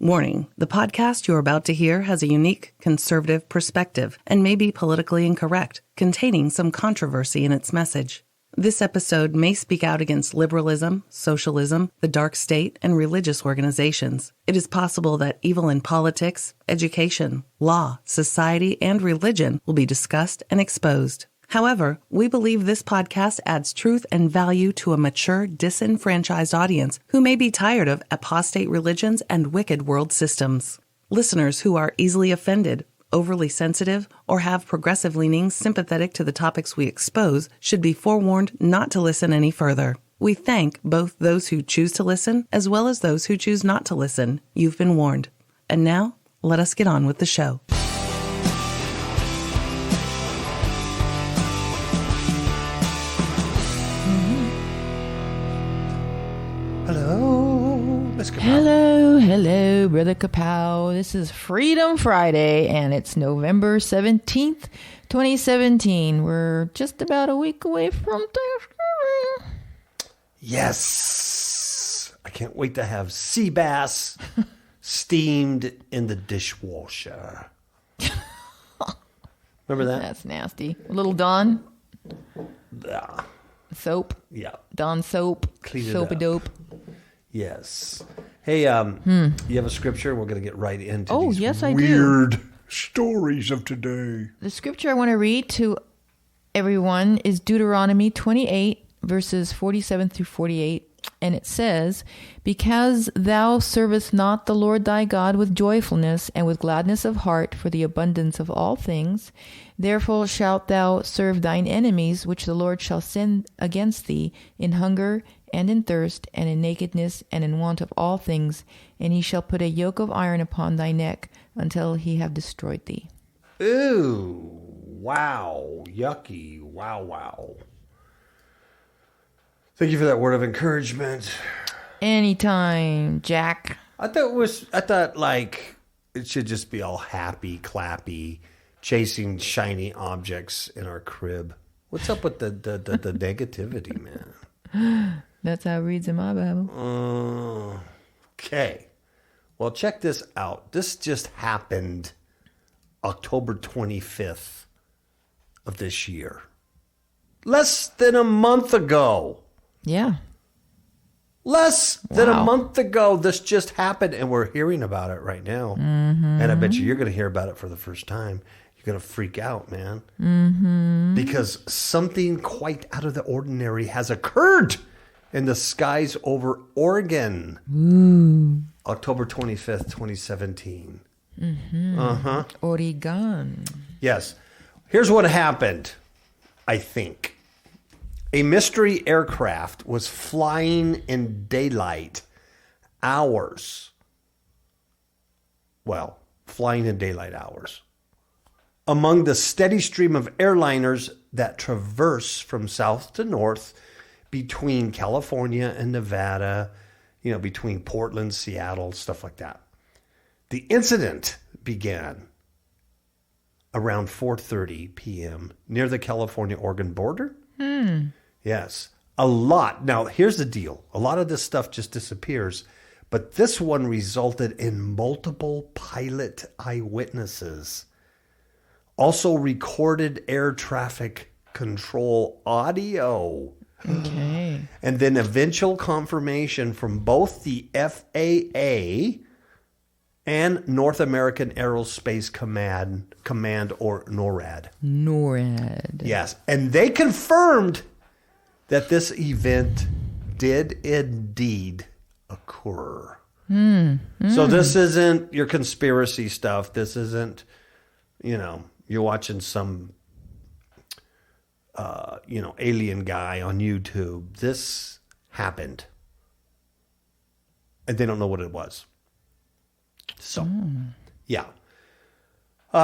Warning, the podcast you're about to hear has a unique conservative perspective and may be politically incorrect, containing some controversy in its message. This episode may speak out against liberalism, socialism, the dark state, and religious organizations. It is possible that evil in politics, education, law, society, and religion will be discussed and exposed. However, we believe this podcast adds truth and value to a mature, disenfranchised audience who may be tired of apostate religions and wicked world systems. Listeners who are easily offended, overly sensitive, or have progressive leanings sympathetic to the topics we expose should be forewarned not to listen any further. We thank both those who choose to listen as well as those who choose not to listen. You've been warned. And now, let us get on with the show. Hello, Brother KAPOW. This is Freedom Friday, and it's November 17th, 2017. We're just about a week away from Thanksgiving. Yes! I can't wait to have sea bass steamed in the dishwasher. Remember that? That's nasty. A little Dawn. Yeah. Soap. Yeah. Dawn soap. Clean it Soapy up. dope. Yes. Hey, you have a scripture? We're going to get right into these yes, I do. weird stories of today. The scripture I want to read to everyone is Deuteronomy 28, verses 47 through 48. And it says, "Because thou servest not the Lord thy God with joyfulness and with gladness of heart for the abundance of all things, therefore shalt thou serve thine enemies, which the Lord shall send against thee in hunger and in thirst, and in nakedness, and in want of all things, and he shall put a yoke of iron upon thy neck until he have destroyed thee." Ooh, wow, yucky, wow. Thank you for that word of encouragement. Anytime, Jack. I thought like it should just be all happy, clappy, chasing shiny objects in our crib. What's up with the negativity, man? That's how it reads in my Bible. Okay. Well, check this out. This just happened October 25th of this year. Less than a month ago. Yeah. Less than a month ago, this just happened, and we're hearing about it right now. Mm-hmm. And I bet you're going to hear about it for the first time. You're going to freak out, man. Mm-hmm. Because something quite out of the ordinary has occurred in the skies over Oregon. October 25th, 2017. Mm-hmm. Uh-huh. Oregon. Yes. Here's what happened, I think. A mystery aircraft was flying in daylight hours. Well, flying in daylight hours. Among the steady stream of airliners that traverse from south to north between California and Nevada, between Portland, Seattle, stuff like that. The incident began around 4:30 p.m. near the California-Oregon border. Yes. A lot. Now, here's the deal. A lot of this stuff just disappears, but this one resulted in multiple pilot eyewitnesses. Also recorded air traffic control audio. Okay. And then eventual confirmation from both the FAA and North American Aerospace Command or NORAD. NORAD. Yes. And they confirmed that this event did indeed occur. So this isn't your conspiracy stuff. This isn't, you're watching some, alien guy on YouTube. This happened. And they don't know what it was. So, yeah.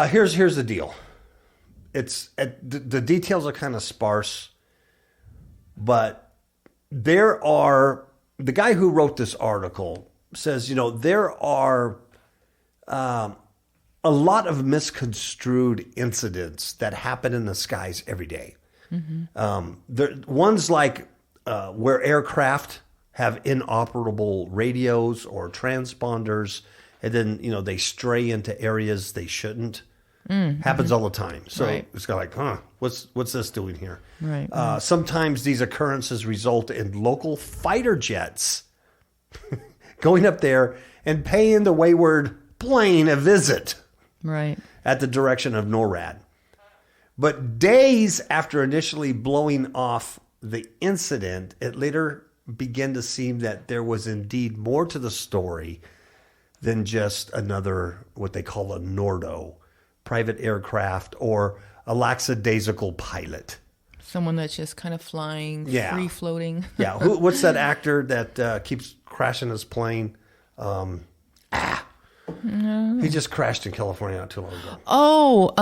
Here's the deal. It's the details are kind of sparse, but the guy who wrote this article says, there are a lot of misconstrued incidents that happen in the skies every day. Mm-hmm. Ones like where aircraft have inoperable radios or transponders and then, they stray into areas they shouldn't. Happens all the time. So it's kind of like, what's this doing here? Right. Sometimes these occurrences result in local fighter jets going up there and paying the wayward plane a visit. Right. At the direction of NORAD. But days after initially blowing off the incident, it later began to seem that there was indeed more to the story than just another, what they call a Nordo, private aircraft, or a lackadaisical pilot. Someone that's just kind of flying, free floating. Yeah. What's that actor that keeps crashing his plane? He just crashed in California not too long ago. Oh,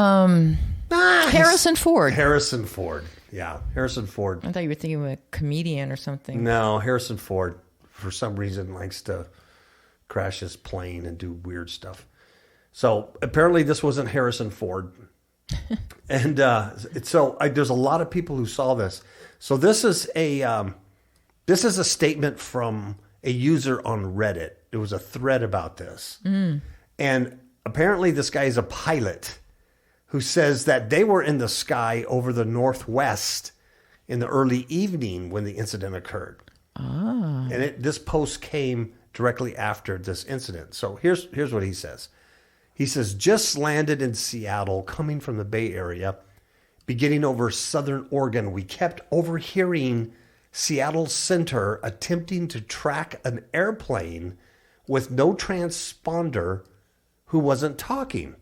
Harrison Ford. Harrison Ford. Yeah, Harrison Ford. I thought you were thinking of a comedian or something. No, Harrison Ford, for some reason, likes to crash his plane and do weird stuff. So apparently this wasn't Harrison Ford. And there's a lot of people who saw this. So this is a statement from a user on Reddit. It was a thread about this. And apparently this guy is a pilot who says that they were in the sky over the Northwest in the early evening when the incident occurred. And this post came directly after this incident. So here's what he says. He says, just landed in Seattle, coming from the Bay Area, beginning over Southern Oregon. We kept overhearing Seattle Center attempting to track an airplane with no transponder who wasn't talking.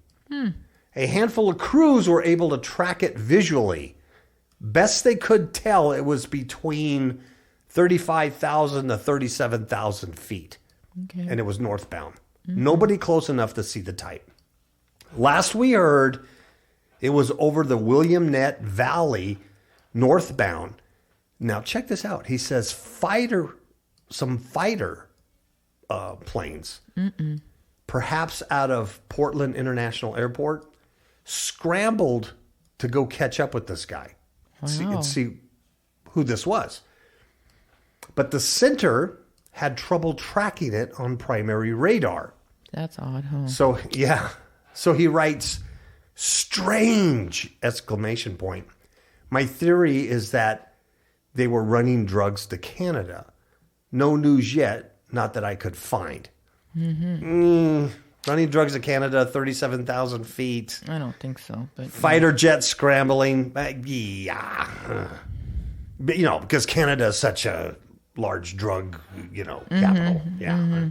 A handful of crews were able to track it visually. Best they could tell, it was between 35,000 to 37,000 feet. Okay. And it was northbound. Nobody close enough to see the type. Last we heard, it was over the Willamette Valley, northbound. Now check this out. He says some fighter planes, perhaps out of Portland International Airport, scrambled to go catch up with this guy and see who this was. But the center had trouble tracking it on primary radar. That's odd, huh? So, yeah. So he writes, strange, exclamation point. My theory is that they were running drugs to Canada. No news yet, not that I could find. Running drugs to Canada, 37,000 feet. I don't think so. But Fighter jets scrambling. Yeah. But, because Canada is such a large drug, capital. Yeah.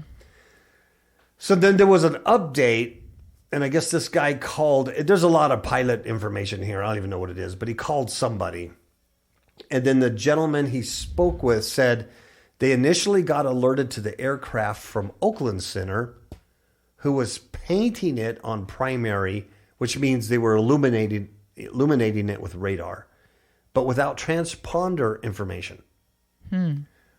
So then there was an update, and I guess this guy called. There's a lot of pilot information here. I don't even know what it is, but he called somebody. And then the gentleman he spoke with said they initially got alerted to the aircraft from Oakland Center, who was painting it on primary, which means they were illuminating it with radar, but without transponder information.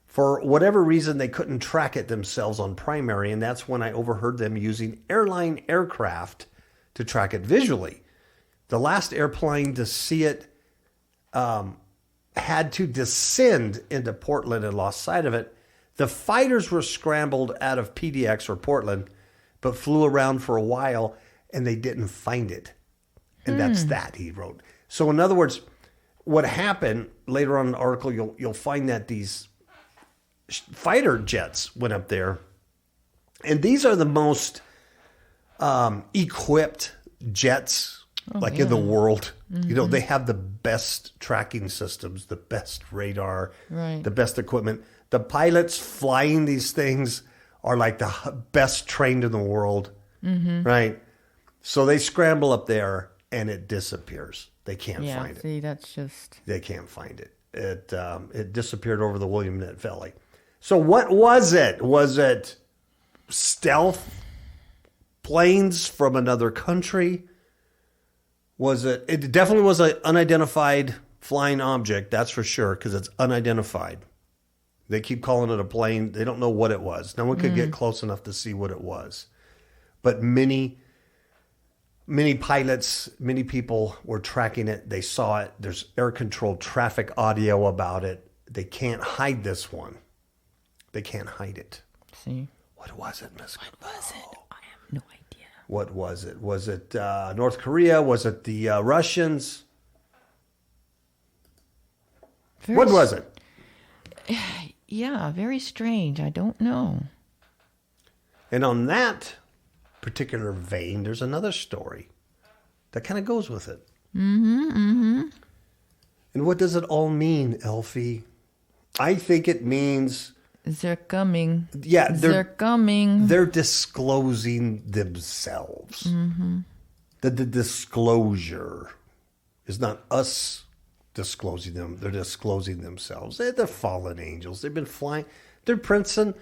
For whatever reason, they couldn't track it themselves on primary, and that's when I overheard them using airline aircraft to track it visually. The last airplane to see it had to descend into Portland and lost sight of it. The fighters were scrambled out of PDX or Portland, but flew around for a while, and they didn't find it. And that's that, he wrote. So in other words, what happened later on in the article, you'll find that these fighter jets went up there, and these are the most equipped jets in the world. They have the best tracking systems, the best radar, the best equipment. The pilots flying these things are like the best trained in the world, right? So they scramble up there and it disappears. They can't find it. See, that's just... They can't find it. It disappeared over the Willamette Valley. So what was it? Was it stealth planes from another country? It definitely was an unidentified flying object, that's for sure, because it's unidentified. They keep calling it a plane. They don't know what it was. No one could get close enough to see what it was. But many pilots, many people were tracking it. They saw it. There's air-controlled traffic audio about it. They can't hide this one. They can't hide it. See? What was it, Miss? What was it? I am What was it? Was it North Korea? Was it the Russians? What was it? Yeah, very strange. I don't know. And on that particular vein, there's another story that kind of goes with it. And what does it all mean, Elfie? I think it means... They're coming. Yeah, they're coming. They're disclosing themselves. The disclosure is not us disclosing them. They're disclosing themselves. They're the fallen angels. They've been flying. They're prince and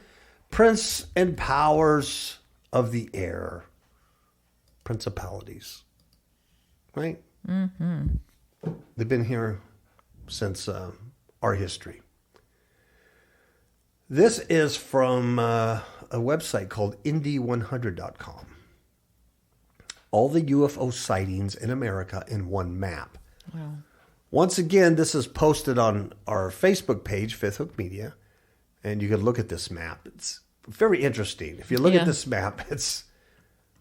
powers of the air. Principalities. Right? They've been here since our history. This is from a website called Indy100.com. All the UFO sightings in America in one map. Wow. Once again, this is posted on our Facebook page, Fifth Hook Media, and you can look at this map. It's very interesting. If you look at this map, it's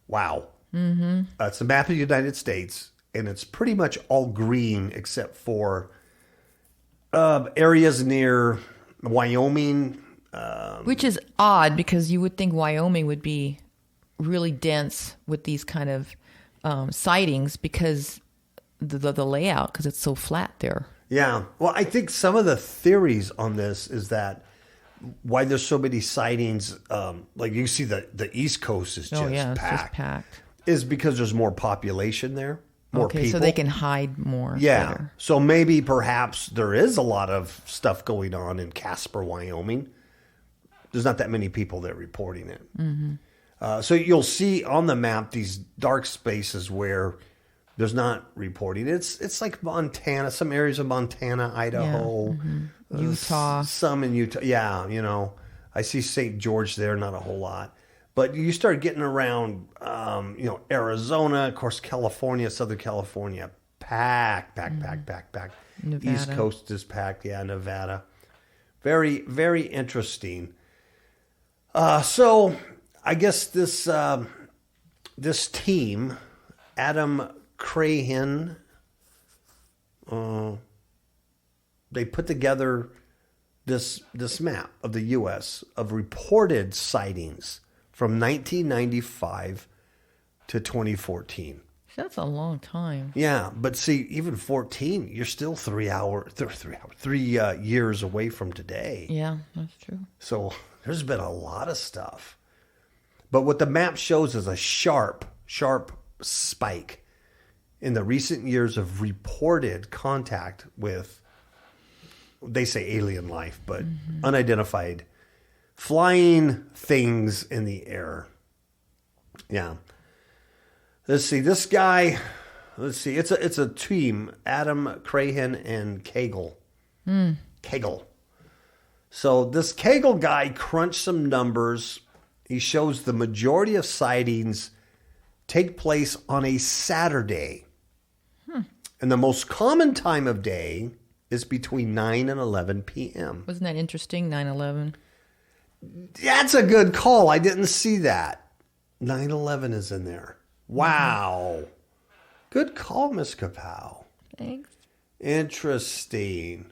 wow. It's a map of the United States, and it's pretty much all green except for areas near Wyoming. Which is odd because you would think Wyoming would be really dense with these kind of sightings because the layout, because it's so flat there. Yeah. Well, I think some of the theories on this is that why there's so many sightings, like you see the East Coast is just it's packed. just packed. Is because there's more population there, more people. So they can hide more. Yeah. Better. So maybe perhaps there is a lot of stuff going on in Casper, Wyoming. There's not that many people there reporting it. So you'll see on the map these dark spaces where there's not reporting. It's like Montana, some areas of Montana, Idaho, Utah. Some in Utah. Yeah, I see St. George there, not a whole lot. But you start getting around, Arizona, of course, California, Southern California, packed. Nevada. East Coast is packed. Yeah, Nevada. Very, very interesting. So I guess this team, Adam Crahan, they put together this map of the U.S. of reported sightings from 1995 to 2014. That's a long time. Yeah, but see, even 14, you're still 3 years away from today. Yeah, that's true. So there's been a lot of stuff. But what the map shows is a sharp spike in the recent years of reported contact with, they say alien life, but unidentified flying things in the air. Yeah. Let's see, this guy, it's a team, Adam Crahan and Kagel. Kagel. So this Kagel guy crunched some numbers. He shows the majority of sightings take place on a Saturday. And the most common time of day is between 9 and 11 p.m. Wasn't that interesting, 9/11? That's a good call. I didn't see that. 9/11 is in there. Wow. Good call, Miss KAPOW. Thanks. Interesting.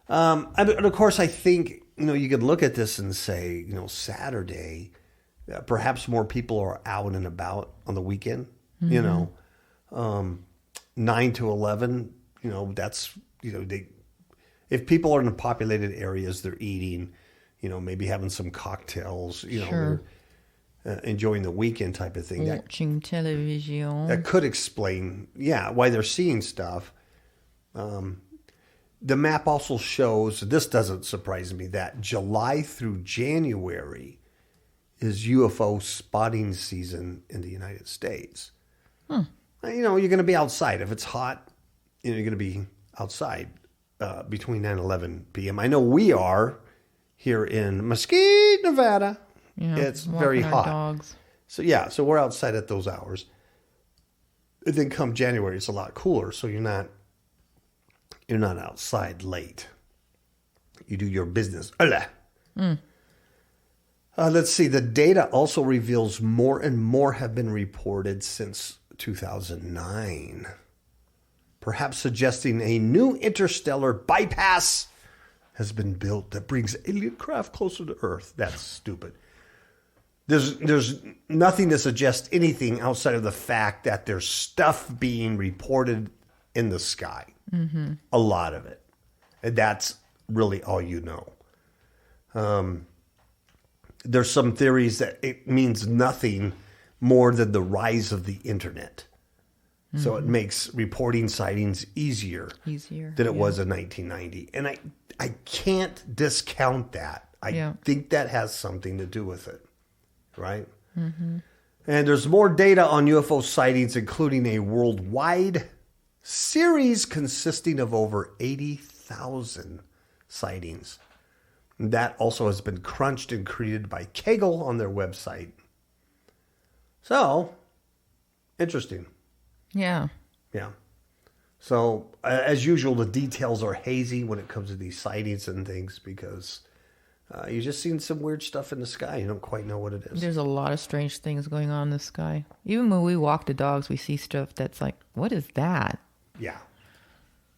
And of course, I think, you could look at this and say, Saturday, perhaps more people are out and about on the weekend, 9 to 11, that's, if people are in the populated areas, they're eating, maybe having some cocktails, Sure. they're enjoying the weekend type of thing. Watching television. That could explain, why they're seeing stuff. The map also shows, this doesn't surprise me, that July through January is UFO spotting season in the United States. You're going to be outside. If it's hot, you're going to be outside between 9 and 11 p.m. I know we are here in Mesquite, Nevada. Yeah, it's very hot. Dogs. So we're outside at those hours. And then come January, it's a lot cooler, so you're not outside late. You do your business. Let's see. The data also reveals more and more have been reported since 2009, perhaps suggesting a new interstellar bypass has been built that brings alien craft closer to Earth. That's stupid. There's nothing to suggest anything outside of the fact that there's stuff being reported in the sky. Mm-hmm. A lot of it. And that's really all you know. There's some theories that it means nothing more than the rise of the internet. Mm-hmm. So it makes reporting sightings easier than it was in 1990. And I can't discount that. I think that has something to do with it, right? Mm-hmm. And there's more data on UFO sightings, including a worldwide series consisting of over 80,000 sightings. That also has been crunched and created by Kagel on their website. So, interesting. Yeah. Yeah. So, as usual, the details are hazy when it comes to these sightings and things because you're just seeing some weird stuff in the sky. You don't quite know what it is. There's a lot of strange things going on in the sky. Even when we walk the dogs, we see stuff that's like, what is that? Yeah.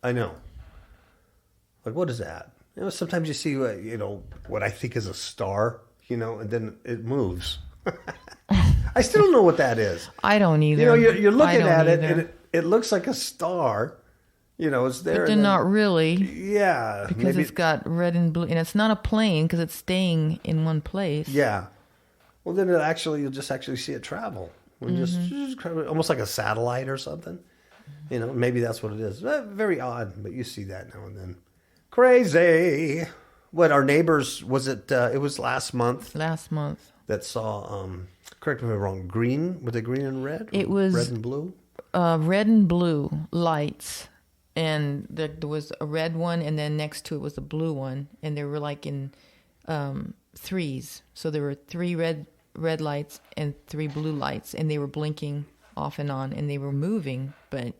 I know. Like, what is that? You know, sometimes you see, what I think is a star, and then it moves. I still don't know what that is. I don't either. You're looking at it, and it looks like a star. It's there. But they're not really. Yeah. Because it's got red and blue. And it's not a plane because it's staying in one place. Yeah. Well, then you'll just actually see it travel. Just almost like a satellite or something. Maybe that's what it is. Very odd, but you see that now and then. Crazy. What, our neighbors, was it was last month? Last month. That saw, correct me if I'm wrong, green? Were they green and red? It was red and blue? Red and blue lights. And there was a red one, and then next to it was a blue one. And they were like in threes. So there were 3 red lights and 3 blue lights. And they were blinking off and on. And they were moving, but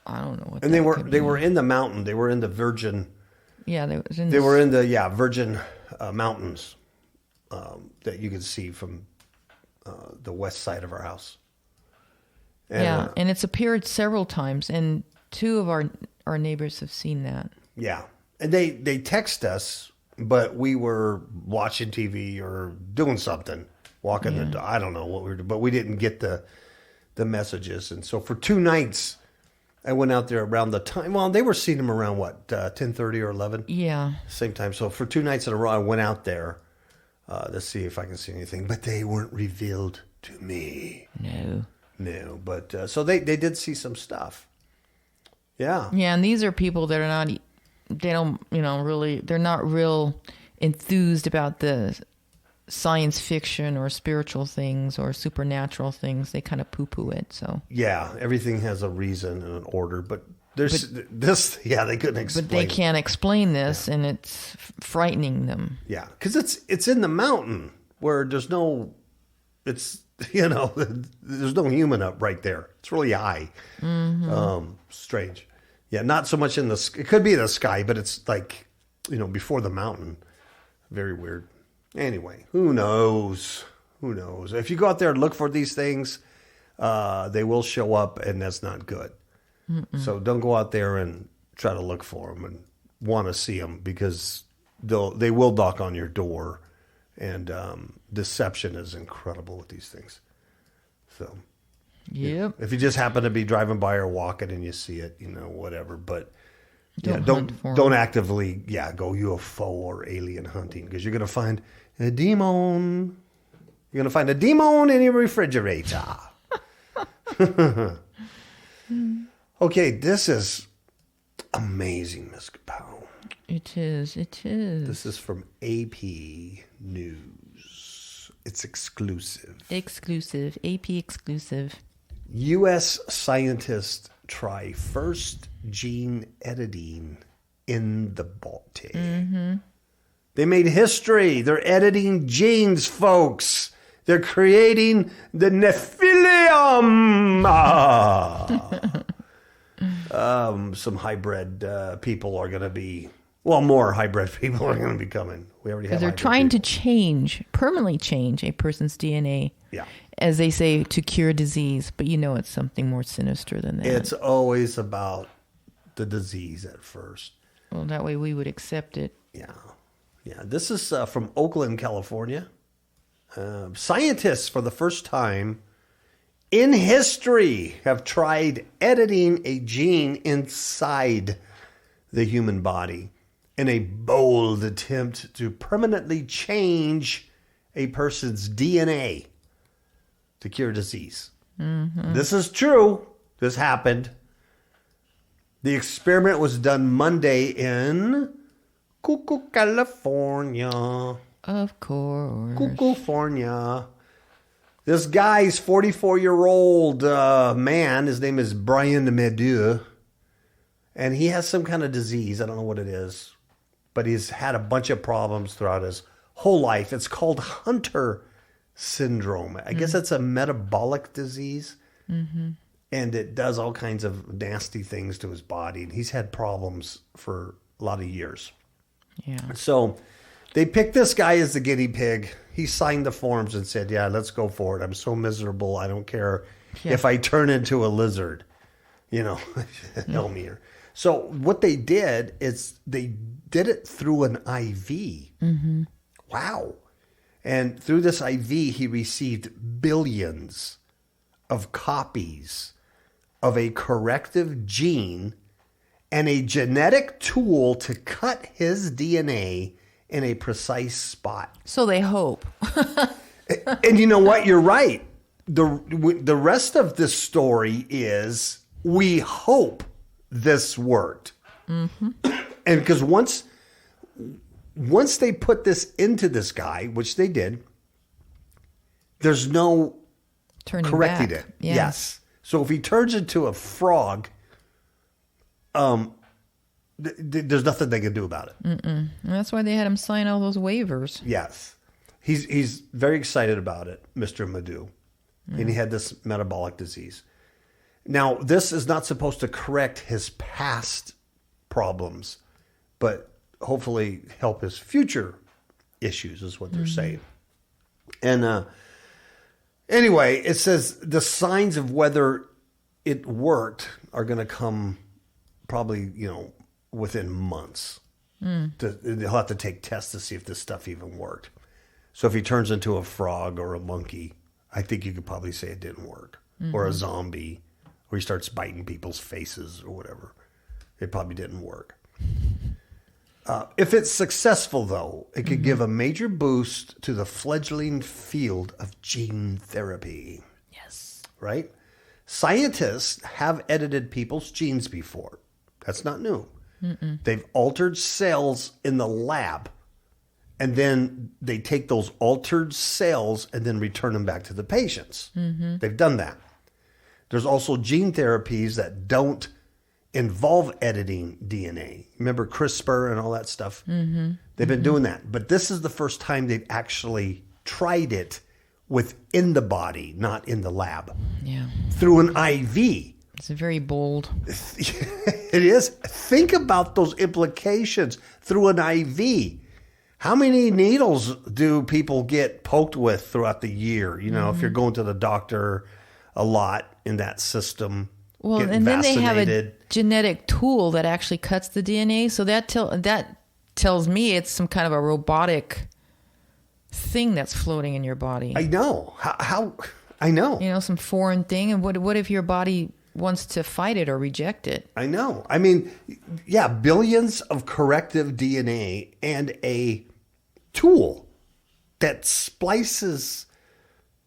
I don't know what. And they were in the mountain. They were in the Virgin. Yeah, they were in the Virgin Mountains that you could see from the west side of our house. And, and it's appeared several times, and 2 of our neighbors have seen that. Yeah, and they text us, but we were watching TV or doing something, walking the dog. I don't know what we were doing, but we didn't get the messages, and so for 2 nights. I went out there around the time. Well, they were seeing them around 10:30 or 11. Yeah, same time. So for 2 nights in a row, I went out there to see if I can see anything, but they weren't revealed to me. No. But so they did see some stuff. Yeah. Yeah, and these are people that are not. They don't, really. They're not real enthused about the science fiction or spiritual things or supernatural things. They kind of poo-poo it. So yeah, everything has a reason and an order, but there's this. Yeah, they couldn't explain. But they can't explain this, and it's frightening them. Yeah, because it's in the mountain where there's no. It's there's no human up right there. It's really high. Mm-hmm. Strange. Yeah, not so much in the. It could be the sky, but it's like before the mountain. Very weird. Anyway, who knows? Who knows? If you go out there and look for these things, they will show up, and that's not good. Mm-mm. So don't go out there and try to look for them and want to see them because they will knock on your door, and deception is incredible with these things. So, yep. If you just happen to be driving by or walking and you see it, whatever, but. Don't actively go UFO or alien hunting because you're going to find a demon. You're going to find a demon in your refrigerator. Okay, this is amazing, Ms. KAPOW. It is. This is from AP News. It's exclusive. AP exclusive. U.S. scientists try first gene editing in the Baltic. Mm-hmm. They made history. They're editing genes, folks. They're creating the Nephilim. Some hybrid people are going to be, Well, more hybrid people are going to be coming. We already have. Because they're trying to permanently change a person's DNA. Yeah. As they say, to cure disease. But it's something more sinister than that. It's always about the disease at first. Well, that way we would accept it. Yeah. Yeah. This is from Oakland, California. Scientists, for the first time in history, have tried editing a gene inside the human body in a bold attempt to permanently change a person's DNA to cure disease. Mm-hmm. This is true. This happened. The experiment was done Monday in Cuckoo, California. Of course. California. This guy's 44-year-old man. His name is Brian Medieu. And he has some kind of disease. I don't know what it is. But he's had a bunch of problems throughout his whole life. It's called Hunter syndrome. I guess it's a metabolic disease. Mm-hmm. And it does all kinds of nasty things to his body. And he's had problems for a lot of years. Yeah. So they picked this guy as the guinea pig. He signed the forms and said, yeah, let's go for it. I'm so miserable. I don't care if I turn into a lizard. Help me here. So what they did is they did it through an IV. Mm-hmm. Wow. And through this IV, he received billions of copies of a corrective gene and a genetic tool to cut his DNA in a precise spot. So they hope. And you know what? You're right. The rest of this story is we hope this worked. Mm-hmm. And because once they put this into this guy, which they did, there's no turning correcting back. it. Yeah. Yes. So if he turns into a frog, there's nothing they can do about it. And that's why they had him sign all those waivers. Yes. He's very excited about it, Mr. Medieu. And he had this metabolic disease. Now, this is not supposed to correct his past problems, but hopefully help his future issues is what they're saying. And anyway, it says the signs of whether it worked are going to come probably, within months. They'll have to take tests to see if this stuff even worked. So if he turns into a frog or a monkey, I think you could probably say it didn't work. Or a zombie, or he starts biting people's faces or whatever. It probably didn't work. If it's successful, though, it could give a major boost to the fledgling field of gene therapy. Yes. Right? Scientists have edited people's genes before. That's not new. They've altered cells in the lab, and then they take those altered cells and then return them back to the patients. They've done that. There's also gene therapies that don't involve editing DNA. Remember CRISPR and all that stuff? They've been doing that. But this is the first time they've actually tried it within the body, not in the lab. Yeah. Through an IV. It's very bold. It is. Think about those implications through an IV. How many needles do people get poked with throughout the year? If you're going to the doctor a lot in that system. Well, and then they have a genetic tool that actually cuts the DNA. So that tells me it's some kind of a robotic thing that's floating in your body. I know. How I know. Some foreign thing. And what if your body wants to fight it or reject it? I know. I mean, yeah, billions of corrective DNA and a tool that splices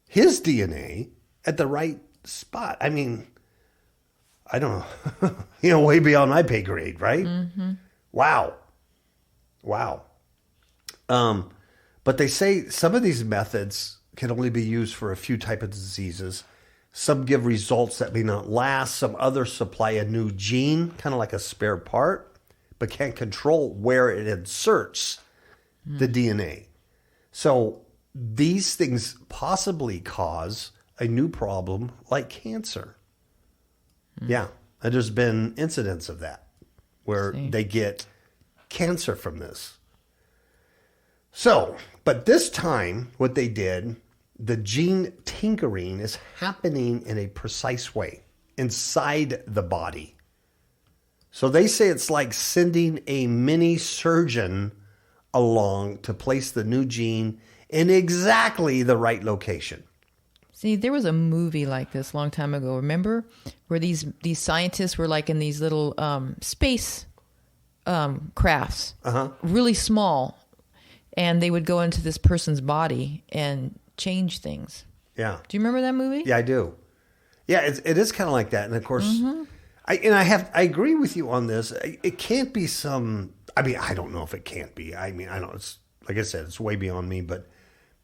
his DNA at the right spot. I mean, I don't know, way beyond my pay grade, right? Wow. But they say some of these methods can only be used for a few types of diseases. Some give results that may not last. Some others supply a new gene, kind of like a spare part, but can't control where it inserts the DNA. So these things possibly cause a new problem like cancer. Yeah. And there's been incidents of that where they get cancer from this. So, but this time, what they did, the gene tinkering is happening in a precise way inside the body. So they say it's like sending a mini surgeon along to place the new gene in exactly the right location. See, there was a movie like this a long time ago, remember? Where these scientists were like in these little space crafts, really small, and they would go into this person's body and change things. Yeah. Do you remember that movie? Yeah, I do. Yeah, it is kind of like that. And of course, I agree with you on this. It can't be some, I mean, I don't know if it can't be. I mean, I know it's, like I said, it's way beyond me, but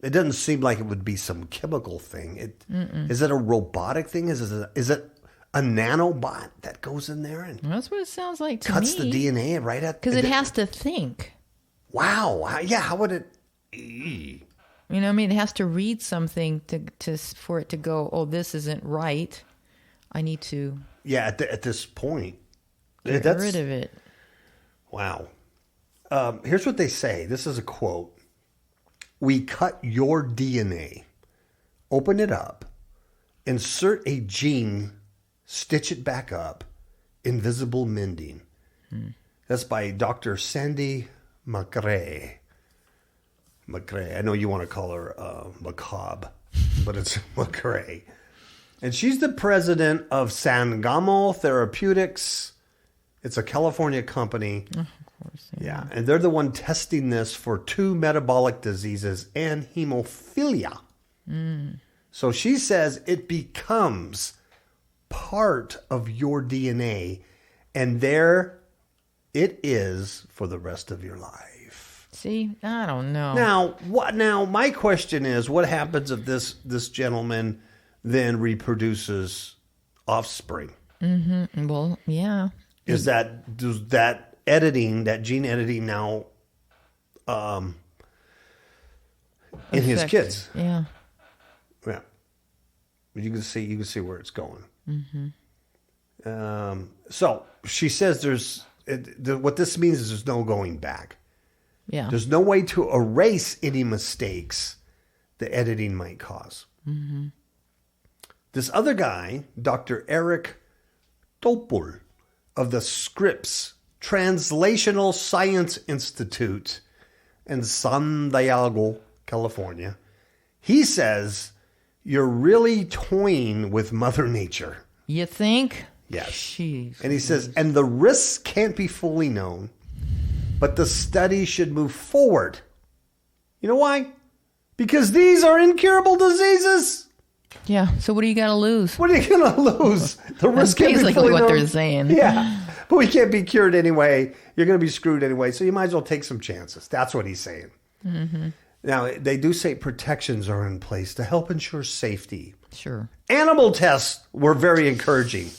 it doesn't seem like it would be some chemical thing. Is it a robotic thing? Is it a nanobot that goes in there and That's what it sounds like to cuts me. the DNA right at? Because it has to think. Wow. Yeah. How would it? You know what I mean? It has to read something for it to go, oh, this isn't right. I need to Yeah. At this point, get rid of it. Wow. Here's what they say. This is a quote. We cut your DNA, open it up, insert a gene, stitch it back up, invisible mending. That's by Dr. Sandy McRae. I know you want to call her Macabre, but it's McRae. And she's the president of Sangamo Therapeutics. It's a California company. Of course. Yeah, and they're the one testing this for 2 metabolic diseases and hemophilia. So she says it becomes part of your DNA, and there it is for the rest of your life. See, I don't know. Now, my question is, what happens if this gentleman then reproduces offspring? Well, yeah. Does that editing, that gene editing now in his kids? Yeah. Yeah. You can see where it's going. So she says what this means is there's no going back. Yeah. There's no way to erase any mistakes the editing might cause. This other guy, Dr. Eric Topol of the Scripps Translational Science Institute in San Diego, California, he says you're really toying with Mother Nature. You think? Yes. Jeez. And he says, and the risks can't be fully known, but the study should move forward. You know why? Because these are incurable diseases. Yeah. So what do you got to lose? What are you going to lose? The risk can't be basically fully what known. they're saying. Yeah. But we can't be cured anyway. You're going to be screwed anyway. So you might as well take some chances. That's what he's saying. Now, they do say protections are in place to help ensure safety. Sure. Animal tests were very encouraging.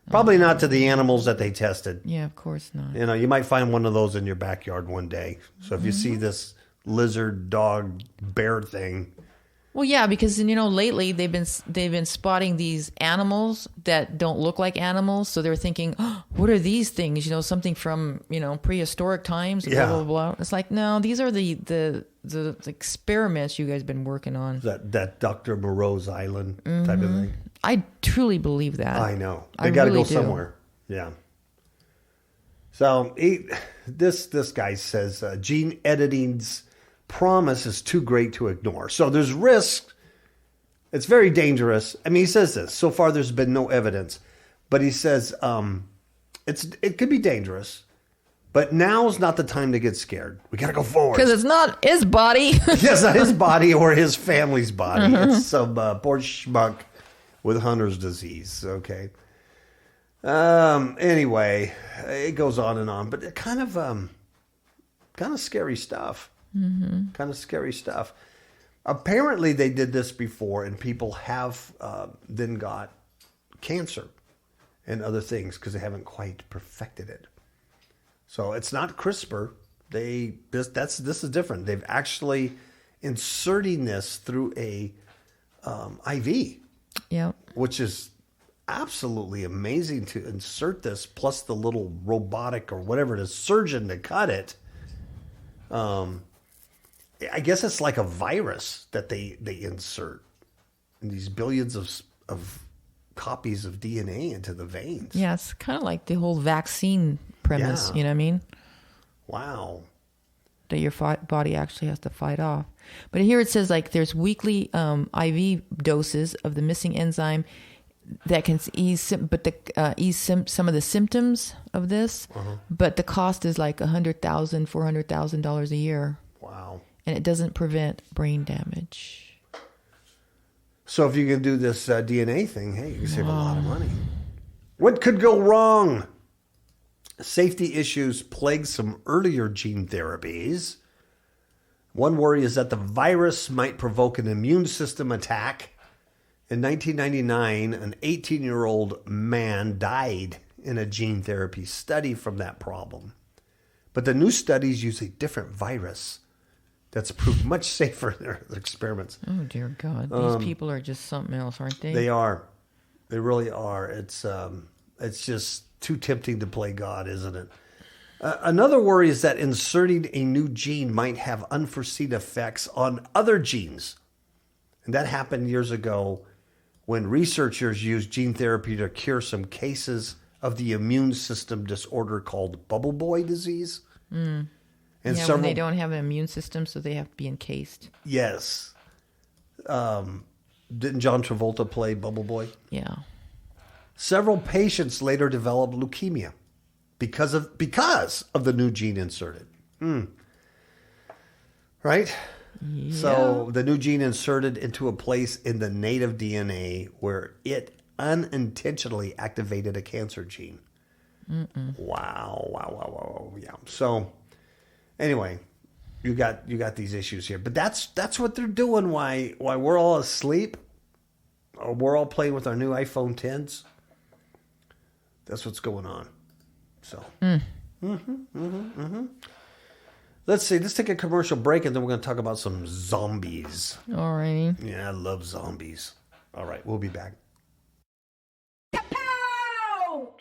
Probably not to the animals that they tested. Yeah, of course not. You know, you might find one of those in your backyard one day. So if you see this lizard, dog, bear thing. Well, yeah, because lately they've been spotting these animals that don't look like animals, so they're thinking, oh, what are these things? Something from prehistoric times. Yeah. Blah blah blah. It's like, no, these are the experiments you guys been working on. That Dr. Moreau's Island type of thing. I truly believe that. I know. I They got to really go do. somewhere. Yeah. So this guy says gene editing's promise is too great to ignore. So there's risk. It's very dangerous. I mean, he says this. So far, there's been no evidence. But he says it could be dangerous. But now's not the time to get scared. We got to go forward. Because it's not his body. Yes, not his body or his family's body. It's some poor schmuck with Hunter's disease. Okay. Anyway, it goes on and on, but kind of scary stuff. Kind of scary stuff. Apparently, they did this before, and people have then got cancer and other things because they haven't quite perfected it. So it's not CRISPR. This is different. They've actually inserting this through a IV. Yep. Which is absolutely amazing to insert this, plus the little robotic or whatever it is, surgeon to cut it. I guess it's like a virus that they insert in these billions of copies of DNA into the veins. Yeah, it's kind of like the whole vaccine premise, Yeah. you know what I mean? Wow. That your body actually has to fight off. But here it says like there's weekly IV doses of the missing enzyme that can ease some of the symptoms of this. But the cost is like $100,000, $400,000 a year. Wow. And it doesn't prevent brain damage. So if you can do this DNA thing, hey, you can save a lot of money. What could go wrong? Safety issues plague some earlier gene therapies. One worry is that the virus might provoke an immune system attack. In 1999, an 18-year-old man died in a gene therapy study from that problem. But the new studies use a different virus that's proved much safer in their experiments. Oh, dear God. These people are just something else, aren't they? They are. They really are. It's just too tempting to play God, isn't it? Another worry is that inserting a new gene might have unforeseen effects on other genes. And that happened years ago when researchers used gene therapy to cure some cases of the immune system disorder called bubble boy disease. And when they don't have an immune system, so they have to be encased. Yes. Didn't John Travolta play Bubble Boy? Yeah. Several patients later developed leukemia because of the new gene inserted. Right? Yeah. So the new gene inserted into a place in the native DNA where it unintentionally activated a cancer gene. Wow. Yeah. So anyway, you got these issues here. But that's what they're doing why we're all asleep. Or we're all playing with our new iPhone 10s. That's what's going on. So, Let's see. Let's take a commercial break, and then we're going to talk about some zombies. All righty. Yeah, I love zombies. All right, we'll be back.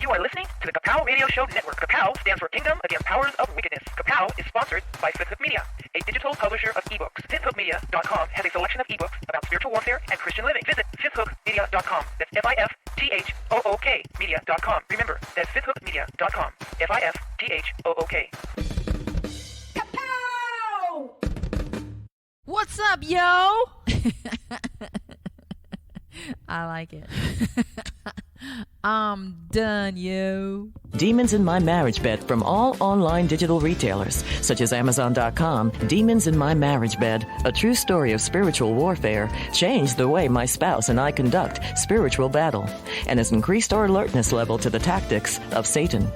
You are listening to the KAPOW Radio Show Network. KAPOW stands for Kingdom Against Powers of Wickedness. KAPOW is sponsored by Fifth Hook Media, a digital publisher of ebooks. FifthHookMedia.com has a selection of ebooks about spiritual warfare and Christian living. Visit FifthHookMedia.com. That's FIFTHOOK Media.com. Remember, that's FifthHookMedia.com. FIFTHOOK. What's up, yo? I like it. I'm done, yo. Demons in My Marriage Bed from all online digital retailers, such as Amazon.com. Demons in My Marriage Bed, a true story of spiritual warfare, changed the way my spouse and I conduct spiritual battle, and has increased our alertness level to the tactics of Satan.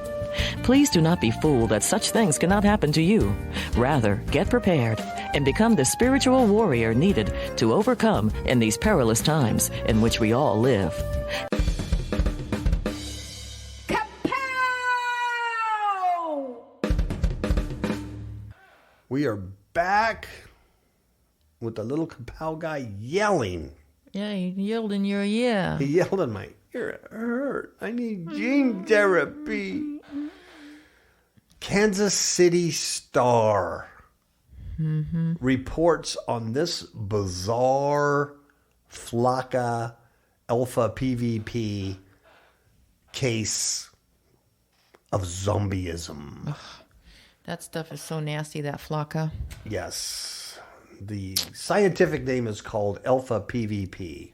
Please do not be fooled that such things cannot happen to you. Rather, get prepared and become the spiritual warrior needed to overcome in these perilous times in which we all live. We are back with the little KAPOW guy yelling. Yeah, he yelled in your ear. He yelled in my ear, it hurt. I need gene therapy. Kansas City Star reports on this bizarre Flocka alpha PvP case of zombieism. That stuff is so nasty, that Flocka. Yes. The scientific name is called alpha PvP.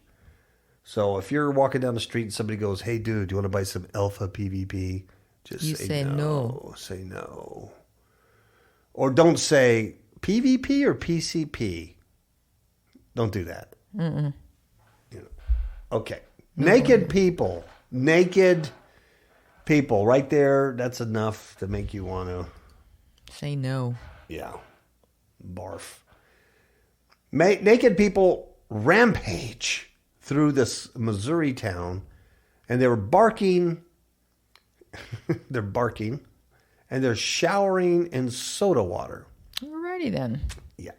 So if you're walking down the street and somebody goes, "Hey, dude, do you want to buy some alpha PvP?" Just You say no. Say no. Or don't say PvP or PCP. Don't do that. You know. Okay. Naked people. Naked people. Right there, that's enough to make you want to... Say no. Yeah. Barf. Naked people rampage through this Missouri town, and they were barking. They're barking, and they're showering in soda water. Alrighty then. Yeah.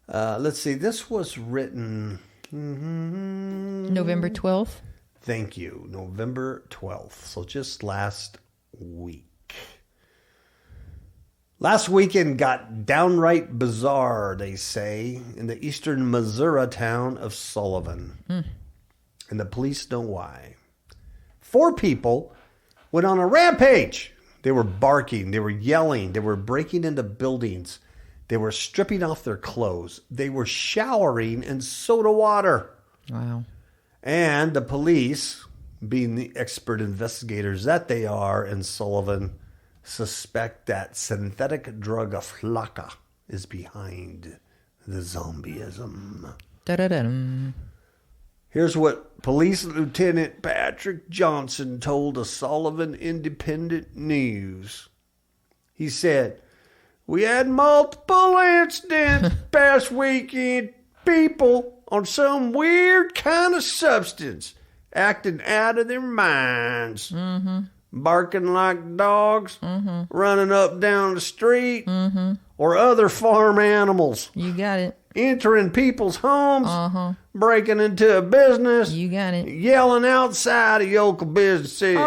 Let's see. This was written... November 12th. Thank you. November 12th. So just last week. Last weekend got downright bizarre, they say, in the eastern Missouri town of Sullivan. And the police know why. 4 people went on a rampage. They were barking. They were yelling. They were breaking into buildings. They were stripping off their clothes. They were showering in soda water. Wow. And the police, being the expert investigators that they are in Sullivan, suspect that synthetic drug flakka is behind the zombieism. Da-da-da-dum. Here's what Police Lieutenant Patrick Johnson told the Sullivan Independent News. He said, "We had multiple incidents past weekend. People on some weird kind of substance acting out of their minds. Barking like dogs, running up down the street, or other farm animals. You got it. Entering people's homes, breaking into a business, You got it. yelling outside of local businesses."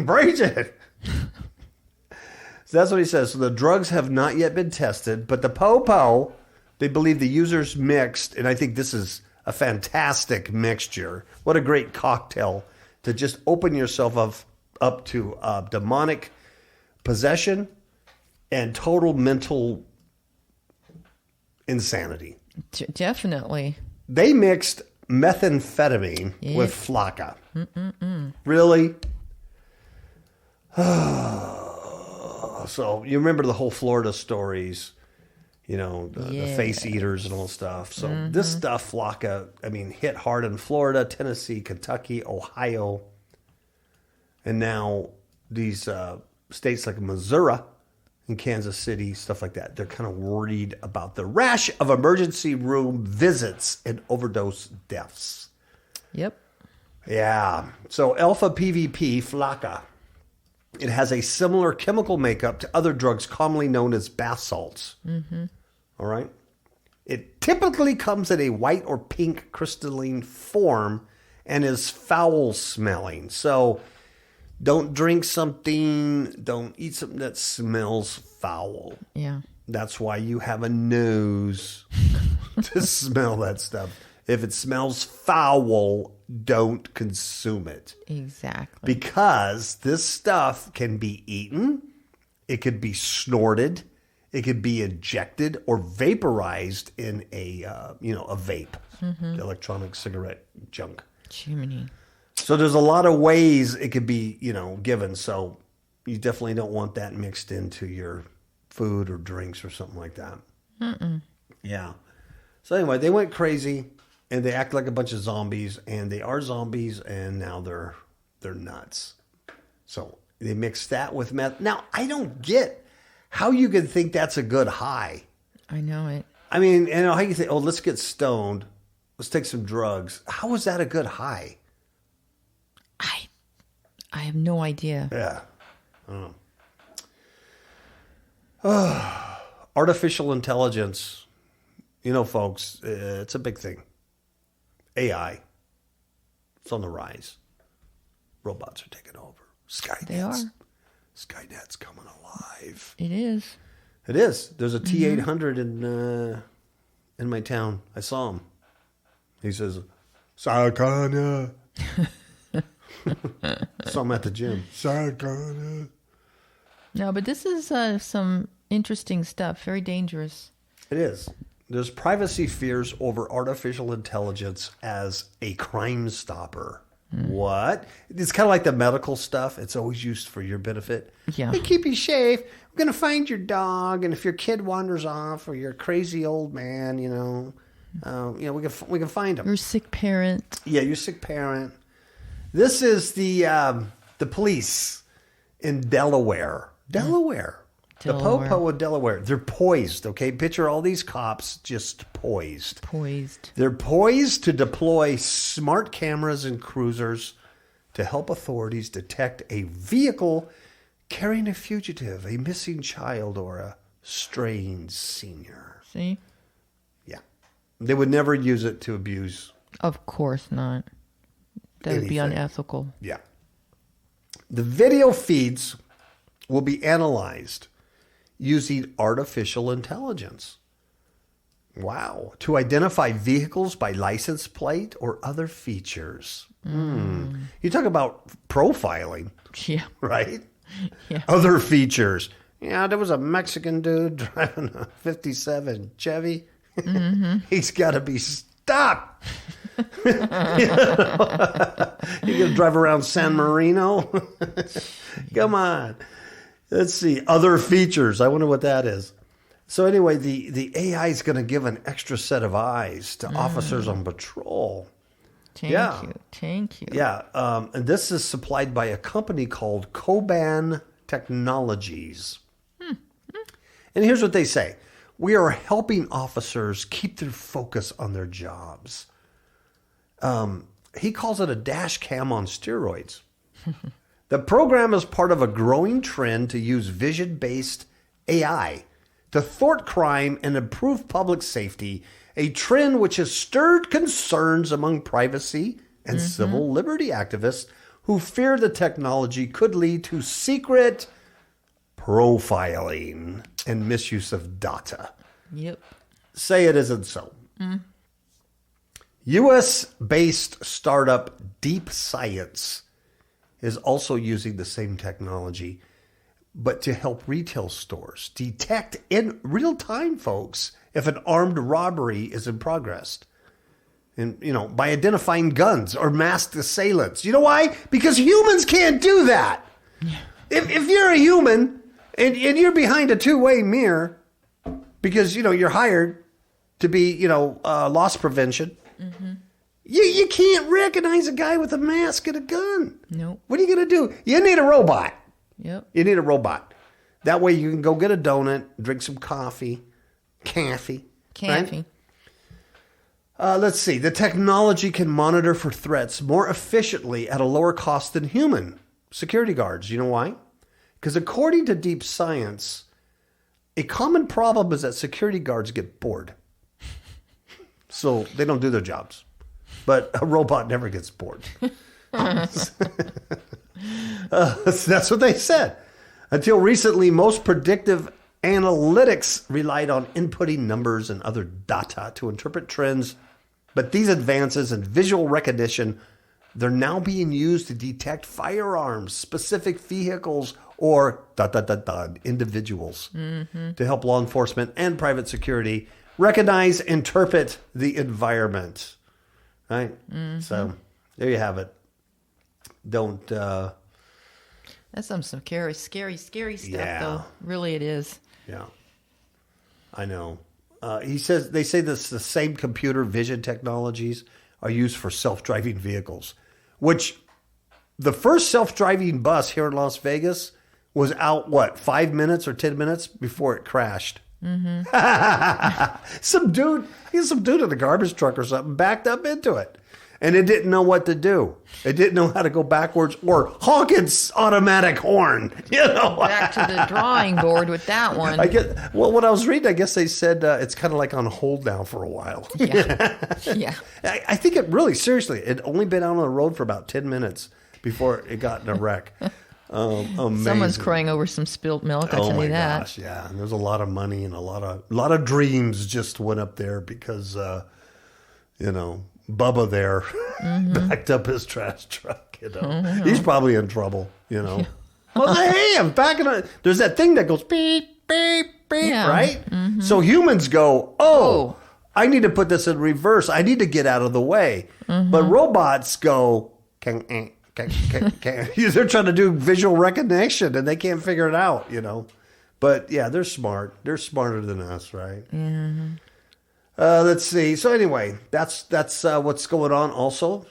Bridget. So that's what he says. So the drugs have not yet been tested, but the KAPOW, they believe the users mixed, and I think this is a fantastic mixture. What a great cocktail to just open yourself up to demonic possession and total mental insanity. Definitely. They mixed methamphetamine with flakka. Really? So you remember the whole Florida stories, the face eaters and all stuff. So this stuff, flakka, hit hard in Florida, Tennessee, Kentucky, Ohio. And now these states like Missouri and Kansas City, stuff like that, they're kind of worried about the rash of emergency room visits and overdose deaths. Yep. Yeah. So alpha PVP, flakka, it has a similar chemical makeup to other drugs commonly known as bath salts. All right. It typically comes in a white or pink crystalline form and is foul smelling. So don't drink something, don't eat something that smells foul. Yeah. That's why you have a nose to smell that stuff. If it smells foul, don't consume it. Exactly. Because this stuff can be eaten, it could be snorted, it could be injected or vaporized in a vape, electronic cigarette junk. Chimney. So there's a lot of ways it could be, given. So you definitely don't want that mixed into your food or drinks or something like that. Yeah. So anyway, they went crazy and they act like a bunch of zombies, and they are zombies, and now they're nuts. So they mixed that with meth. Now, I don't get how you could think that's a good high. I know it. How you think, let's get stoned. Let's take some drugs. How is that a good high? I have no idea. Yeah. I don't know. Artificial intelligence. Folks, it's a big thing. AI. It's on the rise. Robots are taking over. They are. Skynet's coming alive. It is. It is. There's a T-800 in my town. I saw him. He says, "Sakana." Saw him at the gym. Sakana. No, but this is some interesting stuff. Very dangerous. It is. There's privacy fears over artificial intelligence as a crime stopper. What? It's kind of like the medical stuff. It's always used for your benefit. Yeah. We keep you safe. We're going to find your dog, and if your kid wanders off or you're a crazy old man, we can find him. Your sick parent. Yeah, your sick parent. This is the police in Delaware. Delaware. The POPO of Delaware. They're poised, okay? Picture all these cops just poised. They're poised to deploy smart cameras and cruisers to help authorities detect a vehicle carrying a fugitive, a missing child, or a straying senior. See? Yeah. They would never use it to abuse. Of course not. That would be Anything. unethical. Yeah. The video feeds will be analyzed using artificial intelligence. Wow. To identify vehicles by license plate or other features. You talk about profiling, Yeah. right? Yeah. Other features. Yeah, there was a Mexican dude driving a 57 Chevy. He's got to be stopped. You got to drive around San Marino? Come on. Let's see. Other features. I wonder what that is. So anyway, the AI is going to give an extra set of eyes to officers on patrol. Thank you. Yeah. And this is supplied by a company called KAPOW Technologies. And here's what they say. We are helping officers keep their focus on their jobs. He calls it a dash cam on steroids. The program is part of a growing trend to use vision-based AI to thwart crime and improve public safety, a trend which has stirred concerns among privacy and civil liberty activists who fear the technology could lead to secret profiling and misuse of data. Yep. Say it isn't so. U.S.-based startup Deep Science is also using the same technology, but to help retail stores detect in real time, folks, if an armed robbery is in progress. And, by identifying guns or masked assailants. You know why? Because humans can't do that. Yeah. If you're a human and you're behind a two-way mirror because, you're hired to be, loss prevention, you can't recognize a guy with a mask and a gun. Nope. What are you going to do? You need a robot. Yep. You need a robot. That way you can go get a donut, drink some coffee. Right? Let's see. The technology can monitor for threats more efficiently at a lower cost than human security guards. You know why? Because according to Deep Science, a common problem is that security guards get bored. So they don't do their jobs. But a robot never gets bored. That's what they said. Until recently, most predictive analytics relied on inputting numbers and other data to interpret trends. But these advances in visual recognition, they're now being used to detect firearms, specific vehicles, or individuals to help law enforcement and private security recognize, interpret the environment. Right? So there you have it. Don't... That's some scary stuff, Yeah. though. Really, it is. Yeah, I know. They say this the same computer vision technologies are used for self-driving vehicles, which the first self-driving bus here in Las Vegas was out, 5 minutes or 10 minutes before it crashed. Some dude in a garbage truck or something backed up into it. And it didn't know what to do. It didn't know how to go backwards or honk its automatic horn. Back to the drawing board with that one. When I was reading, I guess they said it's kind of like on hold now for a while. Yeah. I think it really, seriously, it only been out on the road for about 10 minutes before it got in a wreck. Amazing. Someone's crying over some spilt milk, I'll tell you that. Gosh, yeah. And there's a lot of money and a lot of dreams just went up there because, Bubba there backed up his trash truck. He's probably in trouble. Well, hey, I'm backing up. There's that thing that goes beep, beep, beep, right? So humans go, oh, I need to put this in reverse. I need to get out of the way. But robots go, they're trying to do visual recognition and they can't figure it out, But yeah, they're smart. They're smarter than us, right? Let's see. So anyway, that's what's going on also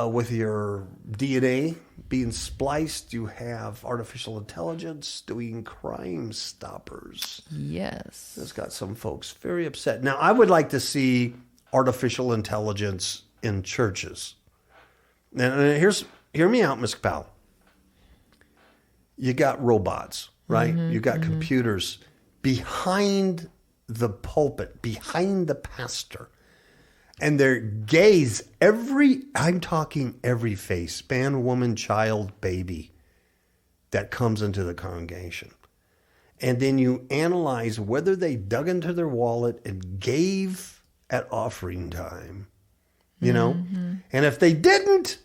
with your DNA being spliced. You have artificial intelligence doing Crime Stoppers. Yes. That's got some folks very upset. Now, I would like to see artificial intelligence in churches. And hear me out, Ms. KAPOW. You got robots, right? You got computers behind the pulpit, behind the pastor, and their gaze, I'm talking every face, man, woman, child, baby, that comes into the congregation. And then you analyze whether they dug into their wallet and gave at offering time, you know? And if they didn't